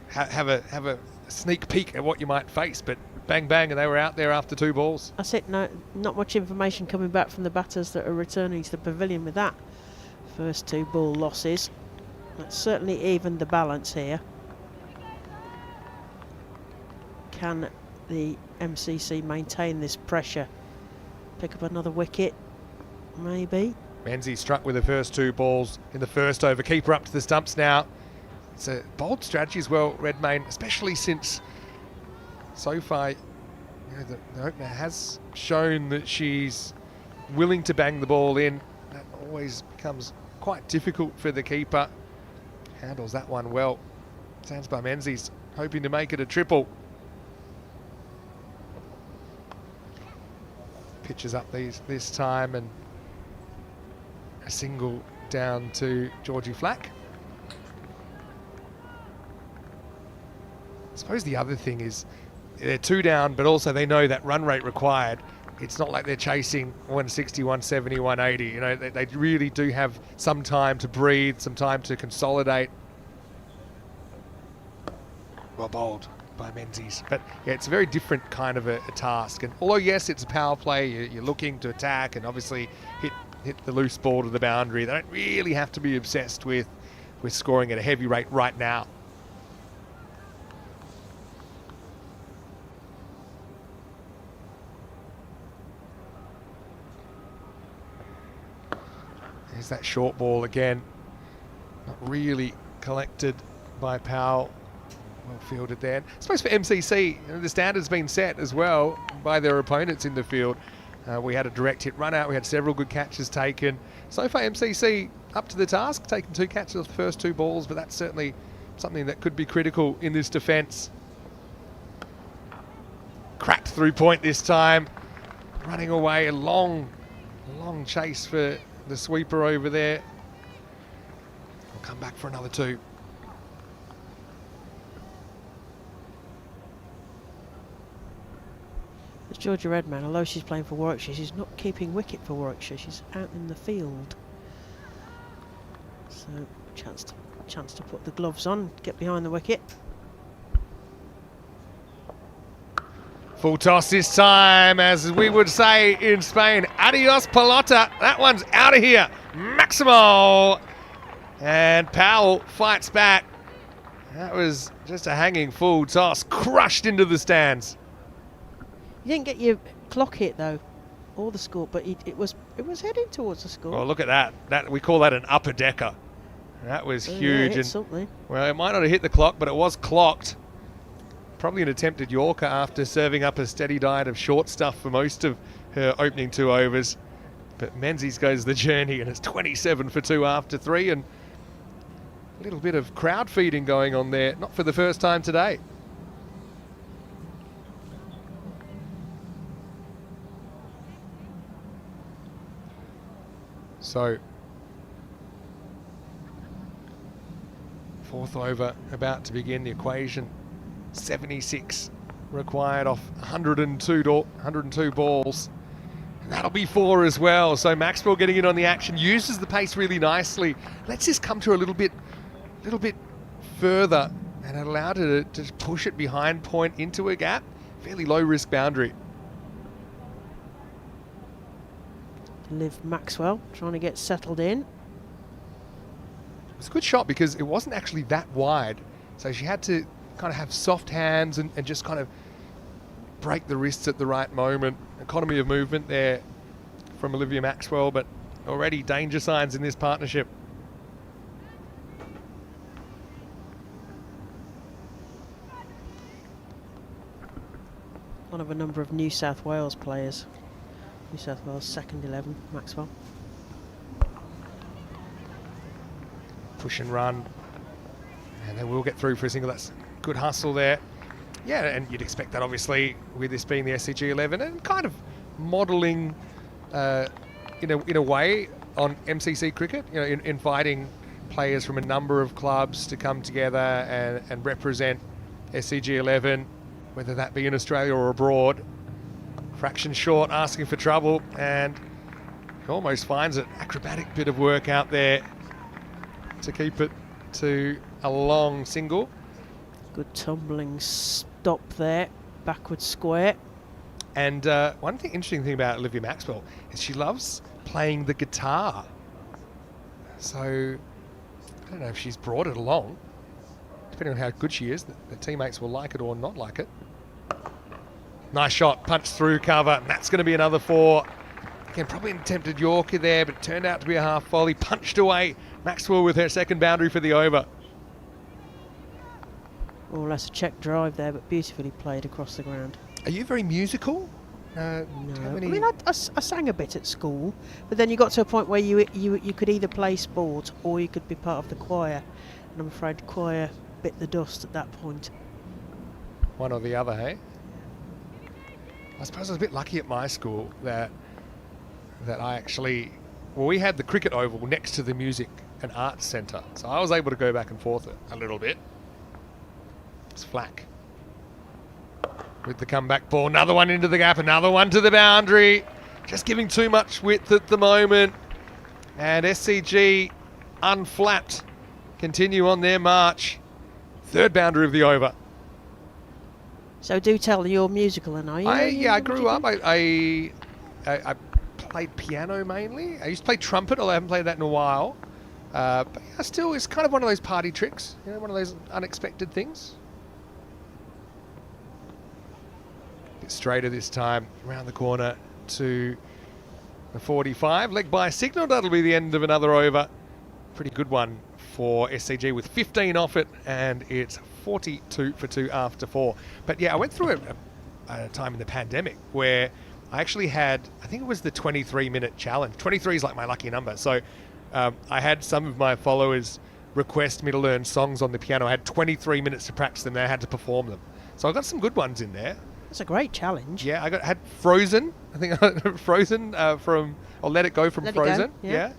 have a sneak peek at what you might face. But bang, bang, and they were out there after 2 balls. I said no, not much information coming back from the batters that are returning to the pavilion with that. First 2 ball losses. That's certainly evened the balance here. Can the MCC maintain this pressure? Pick up another wicket, maybe. Menzies struck with the first 2 balls in the first over. Keeper up to the stumps now. It's a bold strategy as well, Redmayne, especially since so far the opener has shown that she's willing to bang the ball in. That always becomes quite difficult for the keeper. Handles that one well. Sounds by Menzies, hoping to make it a triple. Pitches up this time, and a single down to Georgie Flack. suppose the other thing is they're 2 down, but also they know that run rate required. It's not like they're chasing 160, 170, 180. You know, they really do have some time to breathe, some time to consolidate. Well bowled by Menzies. But yeah, it's a very different kind of a task. And although, yes, it's a power play, you're looking to attack and obviously hit the loose ball to the boundary. They don't really have to be obsessed with scoring at a heavy rate right now. There's that short ball again. Not really collected by Powell. Well fielded there. I suppose for MCC, the standard's been set as well by their opponents in the field. We had a direct hit run out. We had several good catches taken. So far, MCC up to the task, taking 2 catches off the first 2 balls, but that's certainly something that could be critical in this defence. Cracked through point this time. Running away, a long chase for the sweeper over there. We'll come back for another 2. It's Georgia Redmayne, although she's playing for Warwickshire, she's not keeping wicket for Warwickshire, she's out in the field. So, chance to put the gloves on, get behind the wicket. Full toss this time, as we would say in Spain. Adios, pelota. That one's out of here. Maximo. And Powell fights back. That was just a hanging full toss, crushed into the stands. You didn't get your clock hit though, or the score, but it was heading towards the score. Oh, look at that. That we call that an upper decker. That was huge. Yeah, something. Well, it might not have hit the clock, but it was clocked. Probably an attempted Yorker after serving up a steady diet of short stuff for most of her opening 2 overs. But Menzies goes the journey, and it's 27 for 2 after 3, and a little bit of crowd feeding going on there, not for the first time today. So, 4th over about to begin. The equation 76 required off 102 balls. And that'll be 4 as well. So Maxwell getting in on the action, uses the pace really nicely. Lets this come to a little bit further, and it allowed her to just push it behind point into a gap. Fairly low risk boundary. Liv Maxwell trying to get settled in. It was a good shot because it wasn't actually that wide. So she had to kind of have soft hands and just kind of break the wrists at the right moment. Economy of movement there from Olivia Maxwell, but already danger signs in this partnership. One of a number of New South Wales players. New South Wales second 11, Maxwell. Push and run. And they will get through for a single. That's good hustle there. Yeah, and you'd expect that obviously with this being the SCG 11 and kind of modelling in a way on MCC cricket, you know, inviting players from a number of clubs to come together and represent SCG 11, whether that be in Australia or abroad. Fraction short, asking for trouble, and he almost finds it. Acrobatic bit of work out there to keep it to a long single. Good tumbling stop there, backward square. And one interesting thing about Olivia Maxwell is she loves playing the guitar. So I don't know if she's brought it along. Depending on how good she is, the teammates will like it or not like it. Nice shot, punched through cover, and that's going to be another 4. Again, probably an attempted Yorker there, but it turned out to be a half volley. Punched away. Maxwell with her second boundary for the over. Oh, that's a check drive there, but beautifully played across the ground. Are you very musical? No. I mean, I sang a bit at school, but then you got to a point where you could either play sport or you could be part of the choir. And I'm afraid the choir bit the dust at that point. One or the other, hey? I suppose I was a bit lucky at my school that I actually... Well, we had the cricket oval next to the music and arts centre, so I was able to go back and forth a little bit. It's flack with the comeback ball. Another one into the gap, another one to the boundary. Just giving too much width at the moment. And SCG unflapped. Continue on their march. Third boundary of the over. So do tell, you're musical, and are you? I grew up. I played piano mainly. I used to play trumpet, although I haven't played that in a while. But yeah, still, it's kind of one of those party tricks. You know, one of those unexpected things. Bit straighter this time. Around the corner to the 45. Leg by signal. That'll be the end of another over. Pretty good one for SCG with 15 off it, and it's 42 for 2 after 4. But yeah, I went through a time in the pandemic where I actually had, I think it was the 23-minute challenge. 23 is like my lucky number. So I had some of my followers request me to learn songs on the piano. I had 23 minutes to practice them, and I had to perform them. So I got some good ones in there. That's a great challenge. Yeah, had Frozen. I think Frozen from, or Let It Go from Frozen. Yeah.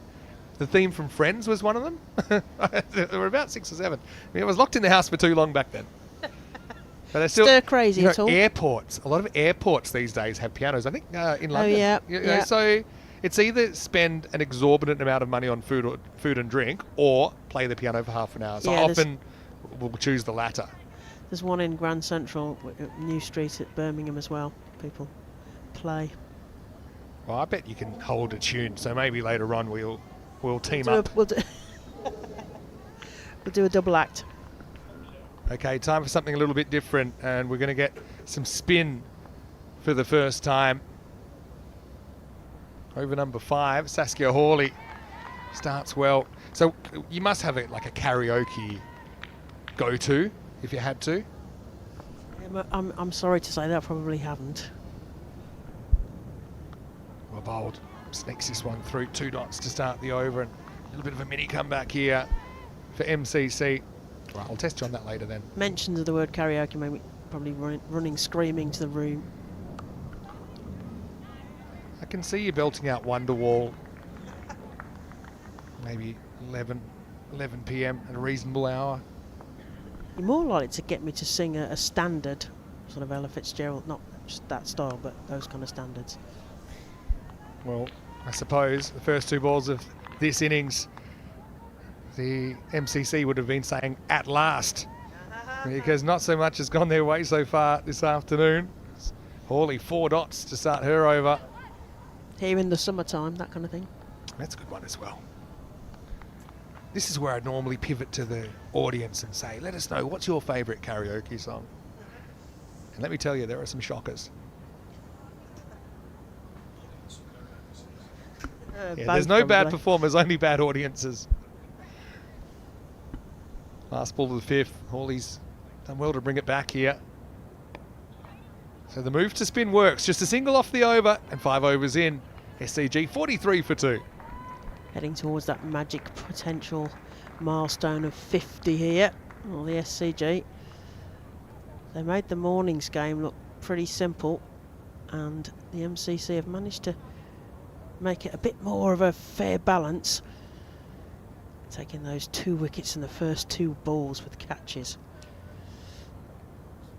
The theme from Friends was one of them. There were about 6 or 7. I mean, I was locked in the house for too long back then. But they're still stir crazy at all. Airports. A lot of airports these days have pianos. I think in London. Oh yeah. You know, so it's either spend an exorbitant amount of money on food and drink, or play the piano for half an hour. So often we'll choose the latter. There's one in Grand Central, New Street at Birmingham as well. People play. Well, I bet you can hold a tune. So maybe later on we'll team up. We'll do a double act. Okay, time for something a little bit different, and we're going to get some spin for the first time. Over number 5, Saskia Hawley starts well. So you must have like a karaoke go-to if you had to. I'm sorry to say that I probably haven't. Well, Bold sneaks this one through. 2 dots to start the over, and a little bit of a mini comeback here for MCC. Right, I'll test you on that later then. Mentions of the word karaoke made me probably running screaming to the room. I can see you belting out Wonderwall. Maybe 11 p.m. at a reasonable hour. You're more likely to get me to sing a standard sort of Ella Fitzgerald, not just that style, but those kind of standards. Well, I suppose the first 2 balls of this innings, the MCC would have been saying "at last," because not so much has gone their way so far this afternoon. Hawley 4 dots to start her over. Here in the summertime, that kind of thing. That's a good one as well. This is where I normally pivot to the audience and say, let us know, what's your favourite karaoke song? And let me tell you, there are some shockers. There's no bad performers, only bad audiences. Last ball of the 5th. Hawley's done well to bring it back here. So the move to spin works. Just a single off the over and 5 overs in. SCG 43 for 2. Heading towards that magic potential milestone of 50 here. Well, the SCG. They made the morning's game look pretty simple, and the MCC have managed to make it a bit more of a fair balance, taking those 2 wickets in the first 2 balls with catches.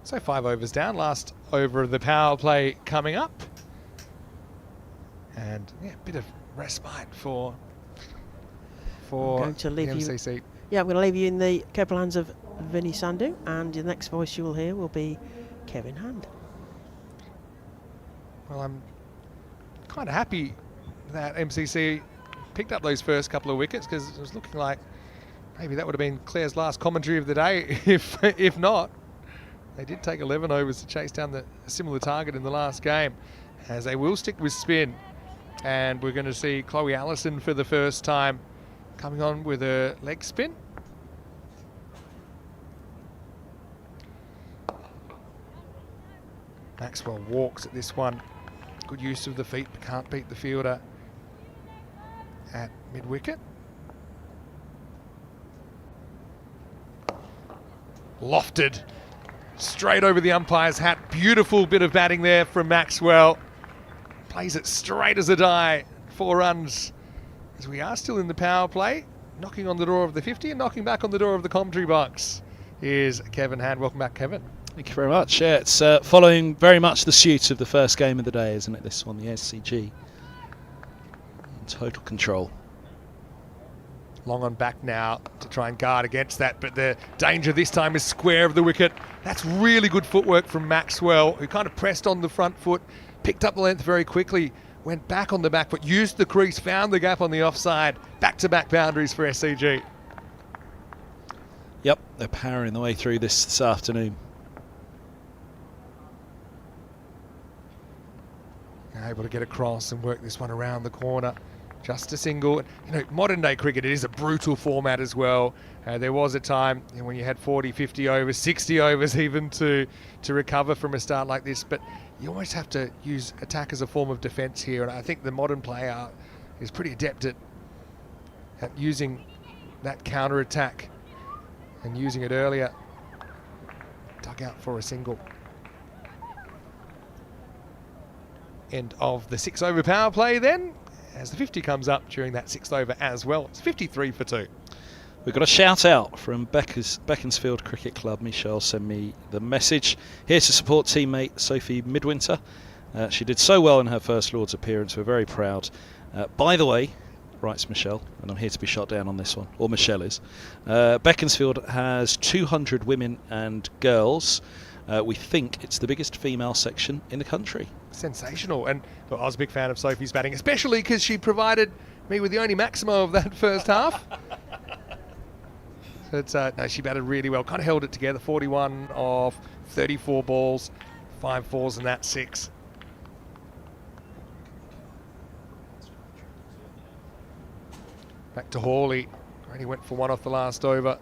So 5 overs down. Last over of the power play coming up. And yeah, a bit of respite for the MCC. Yeah, I'm going to leave you in the capable hands of Vinny Sandhu, and the next voice you will hear will be Kevin Hand. Well, I'm kind of happy that MCC picked up those first couple of wickets, because it was looking like maybe that would have been Claire's last commentary of the day, if not. They did take 11 overs to chase down a similar target in the last game, as they will stick with spin. And we're going to see Chloe Allison for the first time coming on with a leg spin. Maxwell walks at this one. Good use of the feet, but can't beat the fielder at mid-wicket. Lofted straight over the umpire's hat. Beautiful bit of batting there from Maxwell. Plays it straight as a die. 4 runs, as we are still in the power play. Knocking on the door of the 50 and knocking back on the door of the commentary box is Kevin Hand. Welcome back, Kevin. Thank you very much. Yeah, it's following very much the suit of the first game of the day, isn't it? This one, the SCG. In total control. Long on back now to try and guard against that, but the danger this time is square of the wicket. That's really good footwork from Maxwell, who kind of pressed on the front foot, picked up the length very quickly, went back on the back foot, used the crease, found the gap on the offside. Back-to-back boundaries for SCG. Yep, they're powering the way through this afternoon. Able to get across and work this one around the corner. Just a single. You know, modern day cricket, it is a brutal format as well. There was a time when you had 40, 50 overs, 60 overs even to recover from a start like this. But you always have to use attack as a form of defence here. And I think the modern player is pretty adept at using that counter attack and using it earlier. Dug out for a single. End of the 6-over power play then, as the 50 comes up during that 6th over as well. It's 53 for 2. We've got a shout out from Beaconsfield Cricket Club. Michelle sent me the message. Here to support teammate Sophie Midwinter. She did so well in her first Lord's appearance. We're very proud. By the way, writes Michelle, and I'm here to be shot down on this one, or Michelle is. Beaconsfield has 200 women and girls. We think it's the biggest female section in the country. Sensational. And look, I was a big fan of Sophie's batting, especially because she provided me with the only maximo of that first half. So no, she batted really well. Kind of held it together. 41 of 34 balls, 5 fours and that 6. Back to Hawley. Only went for 1 off the last over.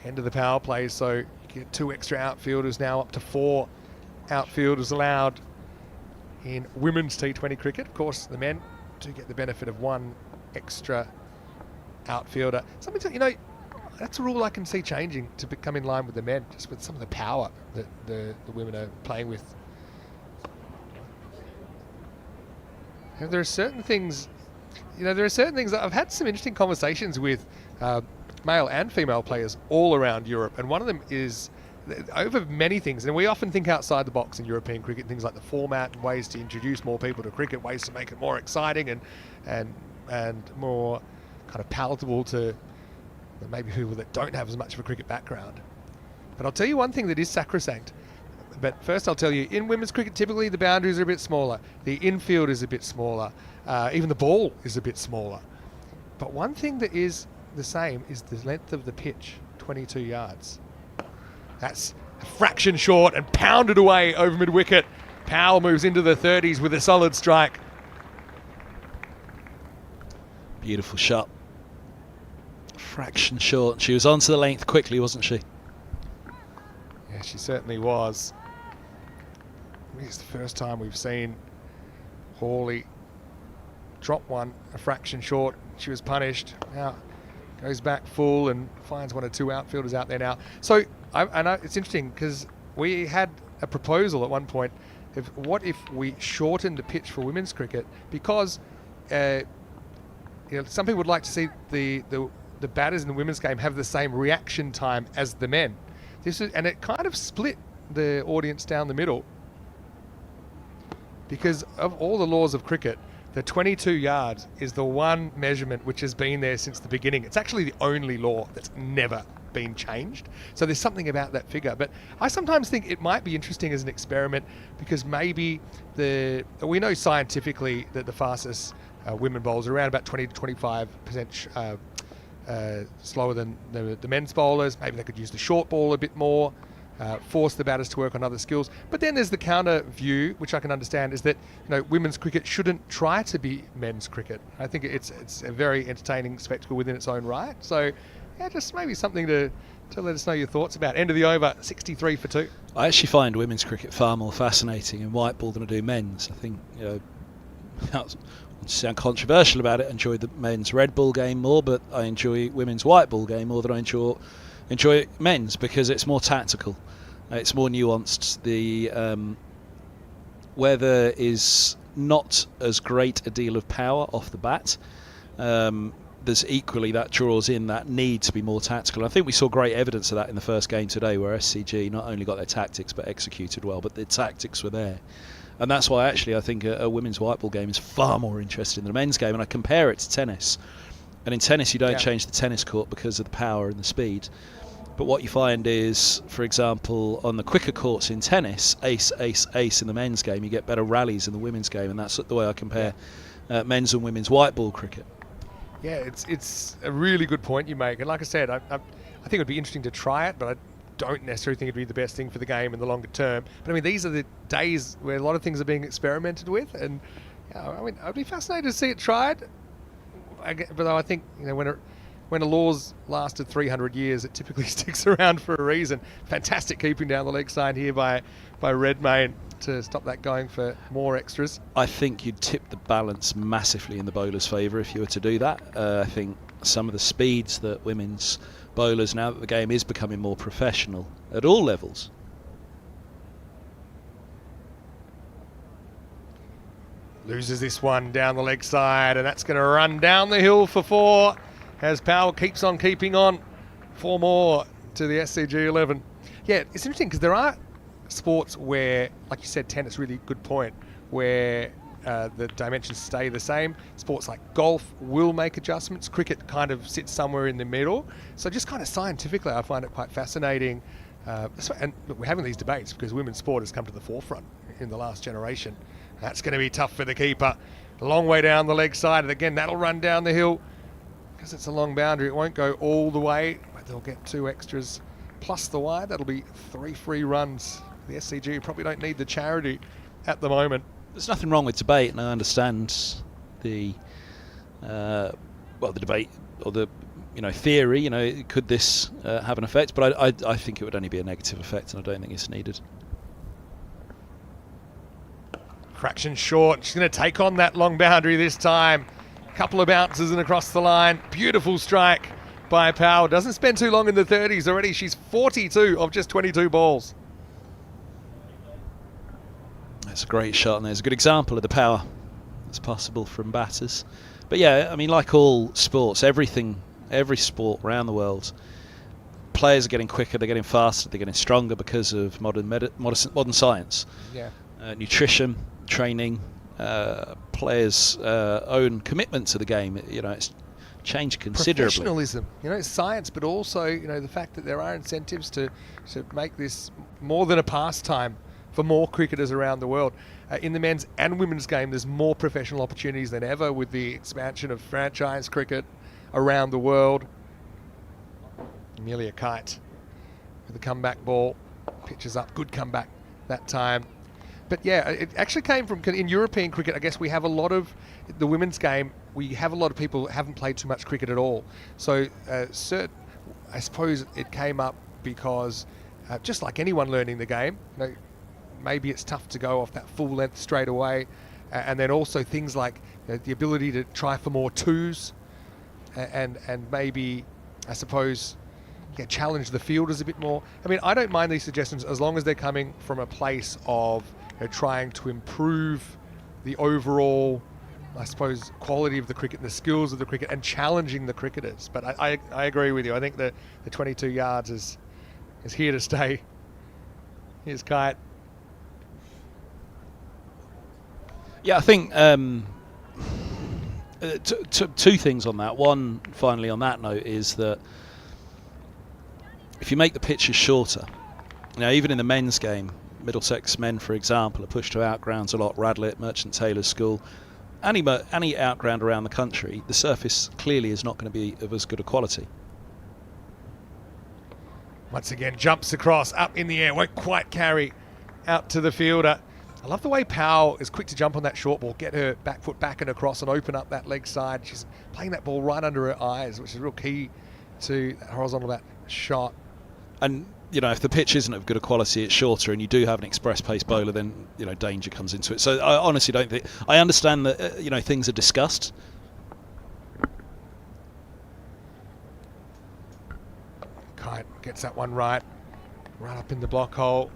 End of the power play, so you get 2 extra outfielders now, up to 4 outfielders allowed in women's T20 cricket. Of course, the men do get the benefit of 1 extra outfielder. Something that, you know, that's a rule I can see changing to come in line with the men, just with some of the power that the women are playing with. And there are certain things, you know, that I've had some interesting conversations with male and female players all around Europe, and one of them is over many things, and we often think outside the box in European cricket, things like the format and ways to introduce more people to cricket, ways to make it more exciting and more kind of palatable to maybe people that don't have as much of a cricket background. But I'll tell you one thing that is sacrosanct. But first I'll tell you, in women's cricket, typically the boundaries are a bit smaller. The infield is a bit smaller. Even the ball is a bit smaller. But one thing that is the same is the length of the pitch, 22 yards. That's a fraction short and pounded away over mid-wicket. Powell moves into the 30s with a solid strike. Beautiful shot. Fraction short. She was onto the length quickly, wasn't she? Yeah, she certainly was. I think it's the first time we've seen Hawley drop one a fraction short. She was punished. Now goes back full and finds 1 or 2 outfielders out there now. So I know it's interesting because we had a proposal at one point of what if we shortened the pitch for women's cricket, because you know, some people would like to see the batters in the women's game have the same reaction time as the men. And it kind of split the audience down the middle, because of all the laws of cricket, the 22 yards is the one measurement which has been there since the beginning. It's actually the only law that's never been changed. So there's something about that figure. But I sometimes think it might be interesting as an experiment, because maybe we know scientifically that the fastest women bowlers are around about 20 to 25% slower than the men's bowlers. Maybe they could use the short ball a bit more, force the batters to work on other skills. But then there's the counter view, which I can understand, is that, you know, women's cricket shouldn't try to be men's cricket. I think it's a very entertaining spectacle within its own right. So yeah, just maybe something to let us know your thoughts about. End of the over, 63 for 2. I actually find women's cricket far more fascinating in white ball than I do men's. I think, you know, to sound controversial about it, I enjoy the men's red ball game more, but I enjoy women's white ball game more than I enjoy men's, because it's more tactical, it's more nuanced. The where there is not as great a deal of power off the bat, there's equally that draws in that need to be more tactical. And I think we saw great evidence of that in the first game today, where SCG not only got their tactics but executed well, but the tactics were there. And that's why actually I think a women's white ball game is far more interesting than a men's game. And I compare it to tennis. And in tennis you don't change the tennis court because of the power and the speed. But what you find is, for example, on the quicker courts in tennis, ace, ace, ace in the men's game, you get better rallies in the women's game. And that's the way I compare men's and women's white ball cricket. Yeah, it's a really good point you make. And like I said, I think it would be interesting to try it, but I don't necessarily think it'd be the best thing for the game in the longer term. But I mean, these are the days where a lot of things are being experimented with, and I mean, I'd be fascinated to see it tried. But I think, you know, when a law's lasted 300 years, it typically sticks around for a reason. Fantastic keeping down the leg side here by Redmayne to stop that going for more extras. I think you'd tip the balance massively in the bowler's favour if you were to do that. I think some of the speeds that women's bowlers, now that the game is becoming more professional at all levels. Loses this one down the leg side, and that's going to run down the hill for 4 as Powell keeps on keeping on. 4 more to the SCG 11. Yeah, it's interesting because there are sports where, like you said, tennis, really good point, where the dimensions stay the same. Sports like golf will make adjustments. Cricket kind of sits somewhere in the middle. So just kind of scientifically, I find it quite fascinating. And look, we're having these debates because women's sport has come to the forefront in the last generation. That's going to be tough for the keeper. A long way down the leg side, and again, that'll run down the hill. Because it's a long boundary, it won't go all the way, but they'll get 2 extras plus the wide. That'll be 3 free runs. The SCG probably don't need the charity at the moment. There's nothing wrong with debate, and I understand the debate or the theory. Could this have an effect? But I think it would only be a negative effect, and I don't think it's needed. Fraction short. She's going to take on that long boundary this time. Couple of bounces and across the line. Beautiful strike by Powell. Doesn't spend too long in the 30s already. She's 42 of just 22 balls. That's a great shot, and there's a good example of the power that's possible from batters. But yeah, I mean, like all sports, every sport around the world, players are getting quicker, they're getting faster, they're getting stronger because of modern science. Yeah. Nutrition, training, players' own commitment to the game. It's changed considerably. Professionalism, it's science, but also, the fact that there are incentives to make this more than a pastime for more cricketers around the world. In the men's and women's game, there's more professional opportunities than ever with the expansion of franchise cricket around the world. Amelia Kite with the comeback ball. Pitches up, good comeback that time. But yeah, it actually came from, in European cricket, I guess we have a lot of, the women's game, we have a lot of people who haven't played too much cricket at all. So I suppose it came up because, just like anyone learning the game, maybe it's tough to go off that full length straight away. And then also things like the ability to try for more 2s and maybe, I suppose, challenge the fielders a bit more. I mean, I don't mind these suggestions as long as they're coming from a place of trying to improve the overall, I suppose, quality of the cricket and the skills of the cricket and challenging the cricketers. But I agree with you. I think the 22 yards is here to stay. Here's Kite. Yeah, I think two things on that. One, finally, on that note, is that if you make the pitches shorter, even in the men's game, Middlesex men, for example, are pushed to outgrounds a lot. Radlett, Merchant Taylor's School, any outground around the country, the surface clearly is not going to be of as good a quality. Once again, jumps across, up in the air, won't quite carry out to the fielder. I love the way Powell is quick to jump on that short ball, get her back foot back and across and open up that leg side. She's playing that ball right under her eyes, which is real key to that horizontal bat shot. And if the pitch isn't of good a quality, it's shorter, and you do have an express pace bowler, then danger comes into it. So I honestly don't think, I understand that things are discussed. Kite gets that one right up in the block hole.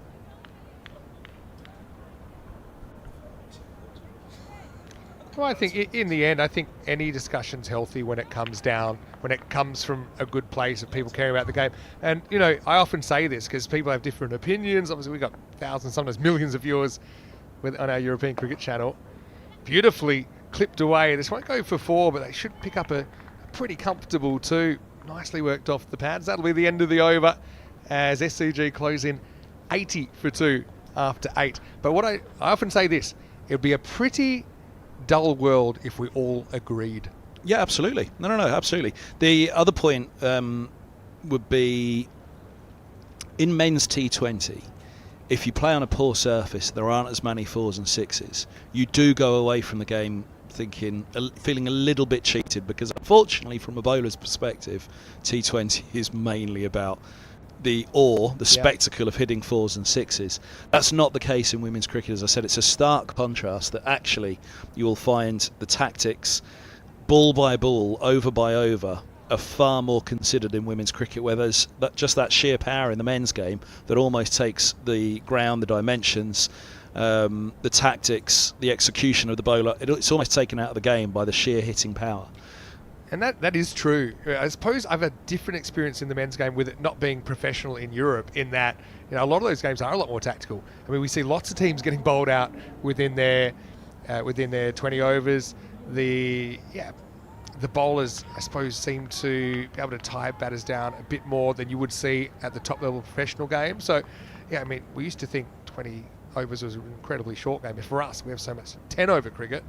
Well, I think in the end, I think any discussion's healthy when it comes from a good place of people caring about the game. And, you know, I often say this because people have different opinions. Obviously, we've got thousands, sometimes millions of viewers on our European cricket channel. Beautifully clipped away. This won't go for 4, but they should pick up a pretty comfortable 2. Nicely worked off the pads. That'll be the end of the over as SCG close in 80 for 2 after 8. But what I often say this, it would be a pretty dull world if we all agreed. Yeah, absolutely. No, absolutely. The other point would be in men's T20, if you play on a poor surface, there aren't as many 4s and 6s. You do go away from the game feeling a little bit cheated, because unfortunately from a bowler's perspective, T20 is mainly about the spectacle of hitting 4s and 6s. That's not the case in women's cricket. As I said, it's a stark contrast that actually you will find the tactics, ball by ball, over by over, are far more considered in women's cricket, where there's just that sheer power in the men's game that almost takes the ground, the dimensions, the tactics, the execution of the bowler. It's almost taken out of the game by the sheer hitting power. And that is true. I suppose I've a different experience in the men's game with it not being professional in Europe, in that, you know, a lot of those games are a lot more tactical. I mean, we see lots of teams getting bowled out within their 20 overs. The bowlers, I suppose, seem to be able to tie batters down a bit more than you would see at the top level professional game. So, yeah, I mean, we used to think 20 overs was an incredibly short game. But for us, we have so much 10-over cricket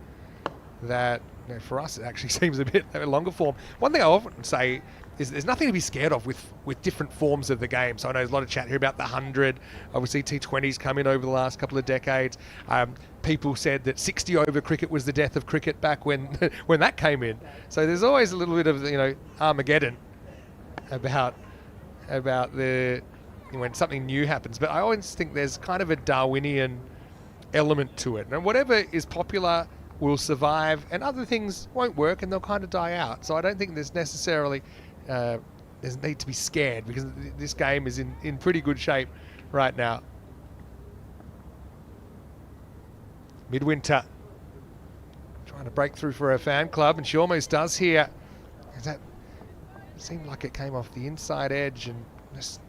that, you know, for us it actually seems a bit longer form. One thing I often say is there's nothing to be scared of with different forms of the game. So I know there's a lot of chat here about the 100. Obviously T20's come in over the last couple of decades. People said that 60-over cricket was the death of cricket back when when that came in. So there's always a little bit of, you know, Armageddon about when something new happens. But I always think there's kind of a Darwinian element to it. And whatever is popular will survive, and other things won't work and they'll kind of die out. So I don't think there's necessarily there's need to be scared, because this game is in pretty good shape right now. Midwinter trying to break through for her fan club, and she almost does here. That seemed like it came off the inside edge, and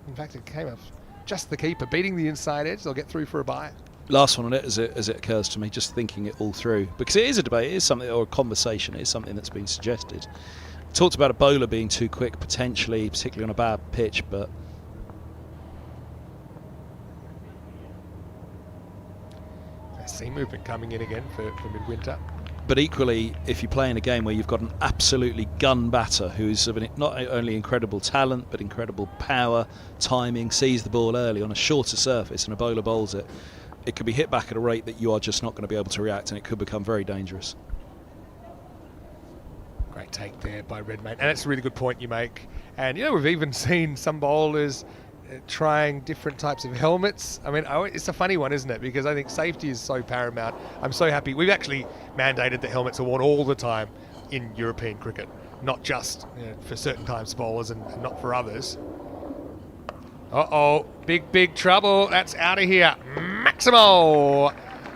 in fact it came off just the keeper beating the inside edge. They'll get through for a bye. Last one on it as it occurs to me, just thinking it all through, because it is a debate, it is something, or a conversation, it is something that's been suggested. Talked about a bowler being too quick potentially, particularly on a bad pitch, but seam movement coming in again for Midwinter. But equally, if you play in a game where you've got an absolutely gun batter who's of not only incredible talent but incredible power, timing, sees the ball early on a shorter surface, and a bowler bowls it, it could be hit back at a rate that you are just not going to be able to react, and it could become very dangerous. Great take there by Redmayne, and that's a really good point you make. And, you know, we've even seen some bowlers trying different types of helmets. I mean, it's a funny one, isn't it? Because I think safety is so paramount. I'm so happy. We've actually mandated that helmets are worn all the time in European cricket, not just, you know, for certain types of bowlers and not for others. Uh-oh, big trouble. That's out of here. Maximo!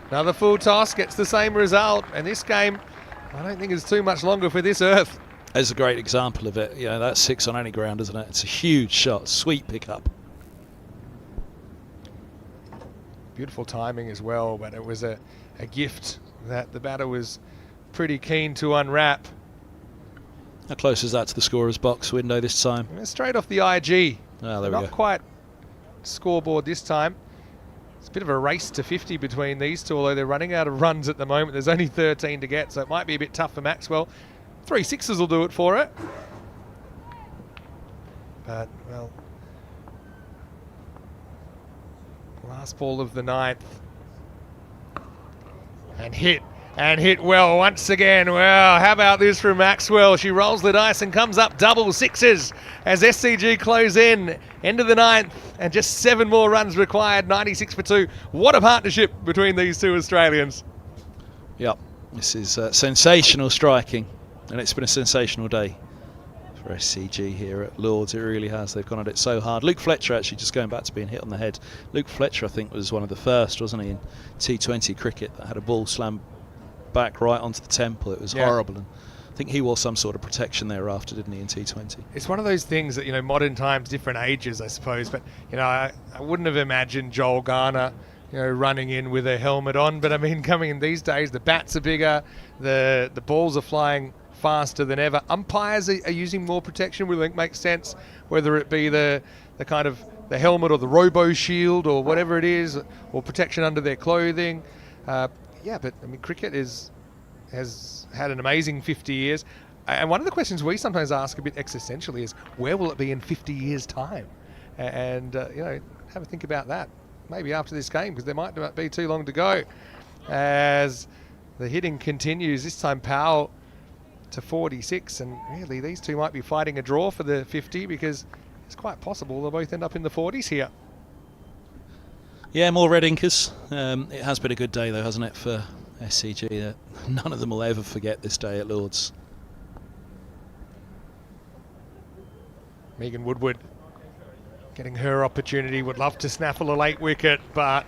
Another full toss gets the same result. And this game, I don't think it's too much longer for this earth. It's a great example of it. You know, that's 6 on any ground, isn't it? It's a huge shot, sweet pickup. Beautiful timing as well, but it was a gift that the batter was pretty keen to unwrap. How close is that to the scorer's box window this time? Straight off the IG. Oh, there we go. Not quite scoreboard this time. It's a bit of a race to 50 between these two, although they're running out of runs at the moment. There's only 13 to get, so it might be a bit tough for Maxwell. 3 sixes will do it for it. But, well, last ball of the 9th. And hit well once again. Well, how about this from Maxwell? She rolls the dice and comes up double sixes as SCG close in. End of the 9th, and just 7 more runs required. 96 for 2. What a partnership between these two Australians. Yep, this is sensational striking, and it's been a sensational day for SCG here at Lords. It really has. They've gone at it so hard. Luke Fletcher, actually, just going back to being hit on the head. Luke Fletcher, I think, was one of the first, wasn't he, in T20 cricket that had a ball slam back right onto the temple. It was horrible. And I think he wore some sort of protection thereafter, didn't he, in T20? It's one of those things that, modern times, different ages, I suppose. But, I wouldn't have imagined Joel Garner, running in with a helmet on. But, I mean, coming in these days, the bats are bigger, the balls are flying faster than ever. Umpires are using more protection, which makes sense, whether it be the kind of the helmet or the robo shield or whatever it is, or protection under their clothing. But I mean, cricket has had an amazing 50 years. And one of the questions we sometimes ask a bit existentially is, where will it be in 50 years' time? And, have a think about that. Maybe after this game, because there might not be too long to go. As the hitting continues, this time Powell to 46, and really these two might be fighting a draw for the 50, because it's quite possible they'll both end up in the 40s here. Yeah, more red inkers. It has been a good day though, hasn't it, for SCG? None of them will ever forget this day at Lord's. Megan Woodward getting her opportunity, would love to snaffle a late wicket, but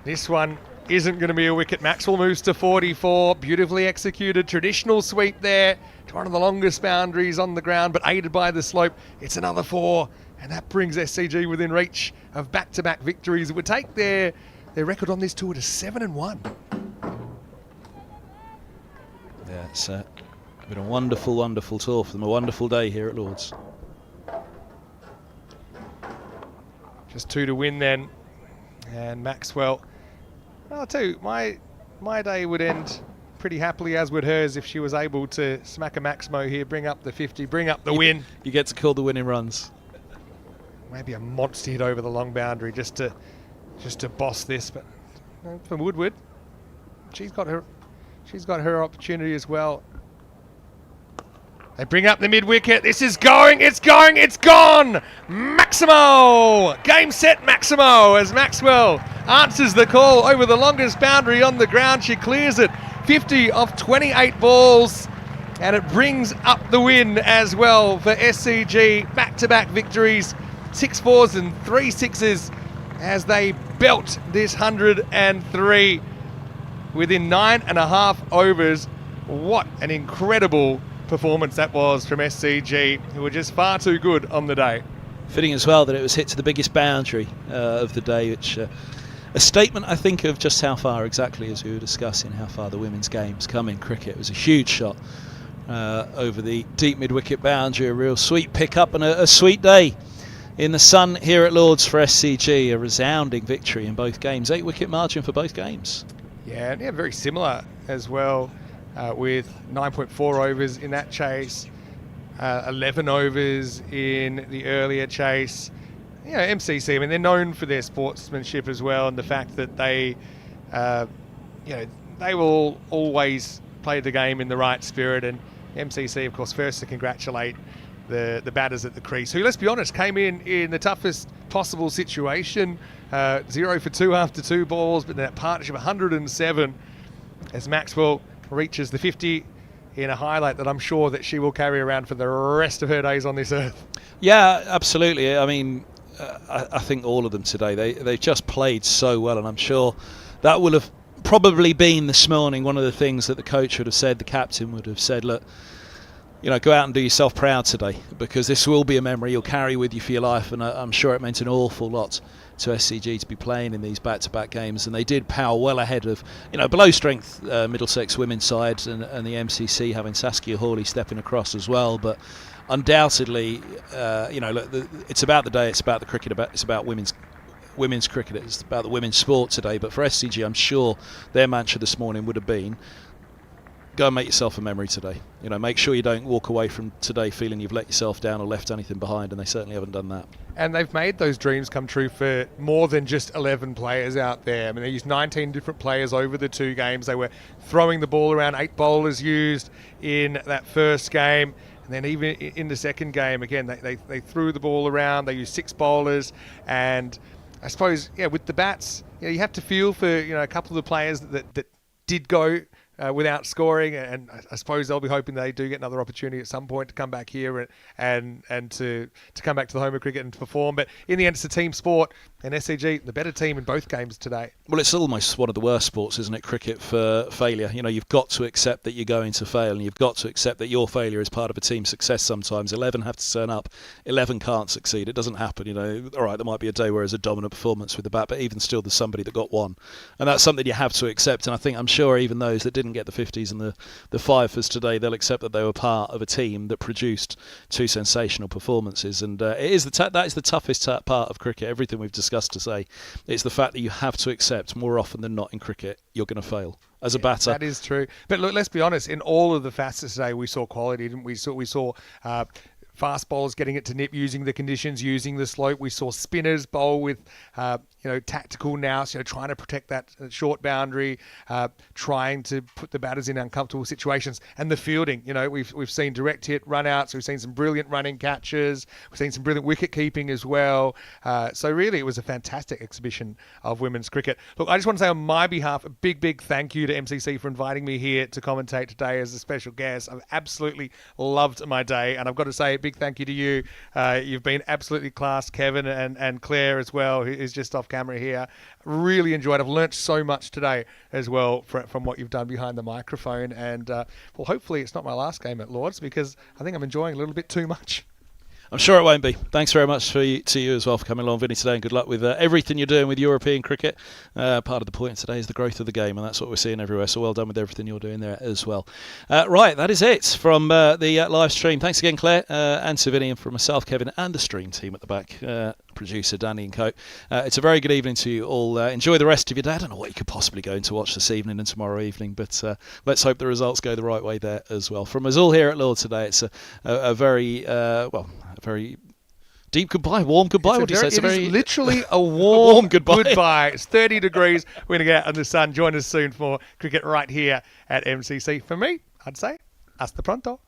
this one isn't going to be a wicket. Maxwell moves to 44, beautifully executed, traditional sweep there to one of the longest boundaries on the ground, but aided by the slope. It's another 4, and that brings SCG within reach of back-to-back victories. It would take their record on this tour to 7-1. Yeah, it's been a wonderful, wonderful tour for them, a wonderful day here at Lord's. Just 2 to win then, and Maxwell, well, I'll tell you, my day would end pretty happily, as would hers, if she was able to smack a Maximo here, bring up the 50, bring up the win. You get to call the winning runs. Maybe a monster hit over the long boundary just to boss this, but for Woodward, she's got her opportunity as well. They bring up the mid-wicket. This is going, it's gone! Maximo! Game set Maximo, as Maxwell answers the call over the longest boundary on the ground. She clears it, 50 of 28 balls, and it brings up the win as well for SCG. Back-to-back victories, 6 4s and 3 6s as they belt this 103 within 9.5 overs. What an incredible performance that was from SCG, who were just far too good on the day. Fitting as well that it was hit to the biggest boundary of the day, which a statement, I think, of just how far exactly, as we were discussing, how far the women's game's come in cricket. It was a huge shot over the deep mid-wicket boundary, a real sweet pick-up and a sweet day in the sun here at Lord's for SCG. A resounding victory in both games, 8-wicket margin for both games. Yeah, very similar as well. With 9.4 overs in that chase, 11 overs in the earlier chase. MCC, I mean, they're known for their sportsmanship as well, and the fact that they will always play the game in the right spirit. And MCC, of course, first to congratulate the batters at the crease, who, let's be honest, came in the toughest possible situation. 0 for 2 after 2 balls, but that partnership 107 as Maxwell reaches the 50 in a highlight that I'm sure that she will carry around for the rest of her days on this earth. Yeah, absolutely. I mean, I think all of them today, they've just played so well, and I'm sure that will have probably been this morning one of the things that the coach would have said, the captain would have said, look, go out and do yourself proud today, because this will be a memory you'll carry with you for your life. And I'm sure it meant an awful lot to SCG to be playing in these back-to-back games, and they did power well ahead of below strength Middlesex women's side and the MCC, having Saskia Hawley stepping across as well. But undoubtedly, look, it's about the day, it's about the cricket, it's about women's cricket, it's about the women's sport today. But for SCG, I'm sure their mantra this morning would have been, go and make yourself a memory today. Make sure you don't walk away from today feeling you've let yourself down or left anything behind, and they certainly haven't done that. And they've made those dreams come true for more than just 11 players out there. I mean, they used 19 different players over the 2 games. They were throwing the ball around, 8 bowlers used in that first game. And then even in the second game, again, they threw the ball around. They used 6 bowlers. And I suppose, with the bats, you have to feel for, a couple of the players that did go without scoring, and I suppose they'll be hoping they do get another opportunity at some point to come back here and to come back to the home of cricket and to perform. But in the end, it's a team sport, and SCG, the better team in both games today. Well, it's almost one of the worst sports, isn't it, cricket, for failure. You know, you've got to accept that you're going to fail, and you've got to accept that your failure is part of a team's success sometimes. 11 have to turn up, 11 can't succeed. It doesn't happen, you know. All right, there might be a day where there's a dominant performance with the bat, but even still there's somebody that got one. And that's something you have to accept, and I'm sure even those that didn't get the 50s and the 5s today, they'll accept that they were part of a team that produced two sensational performances. And that is the toughest part of cricket, everything we've discussed to say. It's the fact that you have to accept more often than not in cricket, you're going to fail. As a batter. That is true. But look, let's be honest, in all of the facets today, we saw quality, didn't we? We saw fast bowlers getting it to nip, using the conditions, using the slope. We saw spinners bowl with tactical nous, trying to protect that short boundary, trying to put the batters in uncomfortable situations. And the fielding, we've seen direct hit run outs, we've seen some brilliant running catches, we've seen some brilliant wicket keeping as well. So really, it was a fantastic exhibition of women's cricket. Look, I just want to say on my behalf, a big thank you to MCC for inviting me here to commentate today as a special guest. I've absolutely loved my day, and I've got to say a big thank you to you. You've been absolutely class, Kevin and Claire as well, who's just off camera here. Really enjoyed. I've learnt so much today as well from what you've done behind the microphone, and well, hopefully it's not my last game at Lords, because I think I'm enjoying a little bit too much. I'm sure it won't be. Thanks very much to you as well for coming along, Vinny, today, and good luck with everything you're doing with European cricket. Part of the point today is the growth of the game, and that's what we're seeing everywhere, so well done with everything you're doing there as well. Right, that is it from the live stream. Thanks again, Claire, and to Vinny, and from myself, Kevin, and the stream team at the back, producer Danny and co. It's a very good evening to you all. Enjoy the rest of your day. I don't know what you could possibly go to watch this evening and tomorrow evening, but let's hope the results go the right way there as well. From us all here at Lord today, it's a very deep goodbye, warm goodbye. What do you say? It is literally a warm goodbye. It's 30 degrees. We're going to get out in the sun. Join us soon for cricket right here at MCC. For me, I'd say hasta pronto.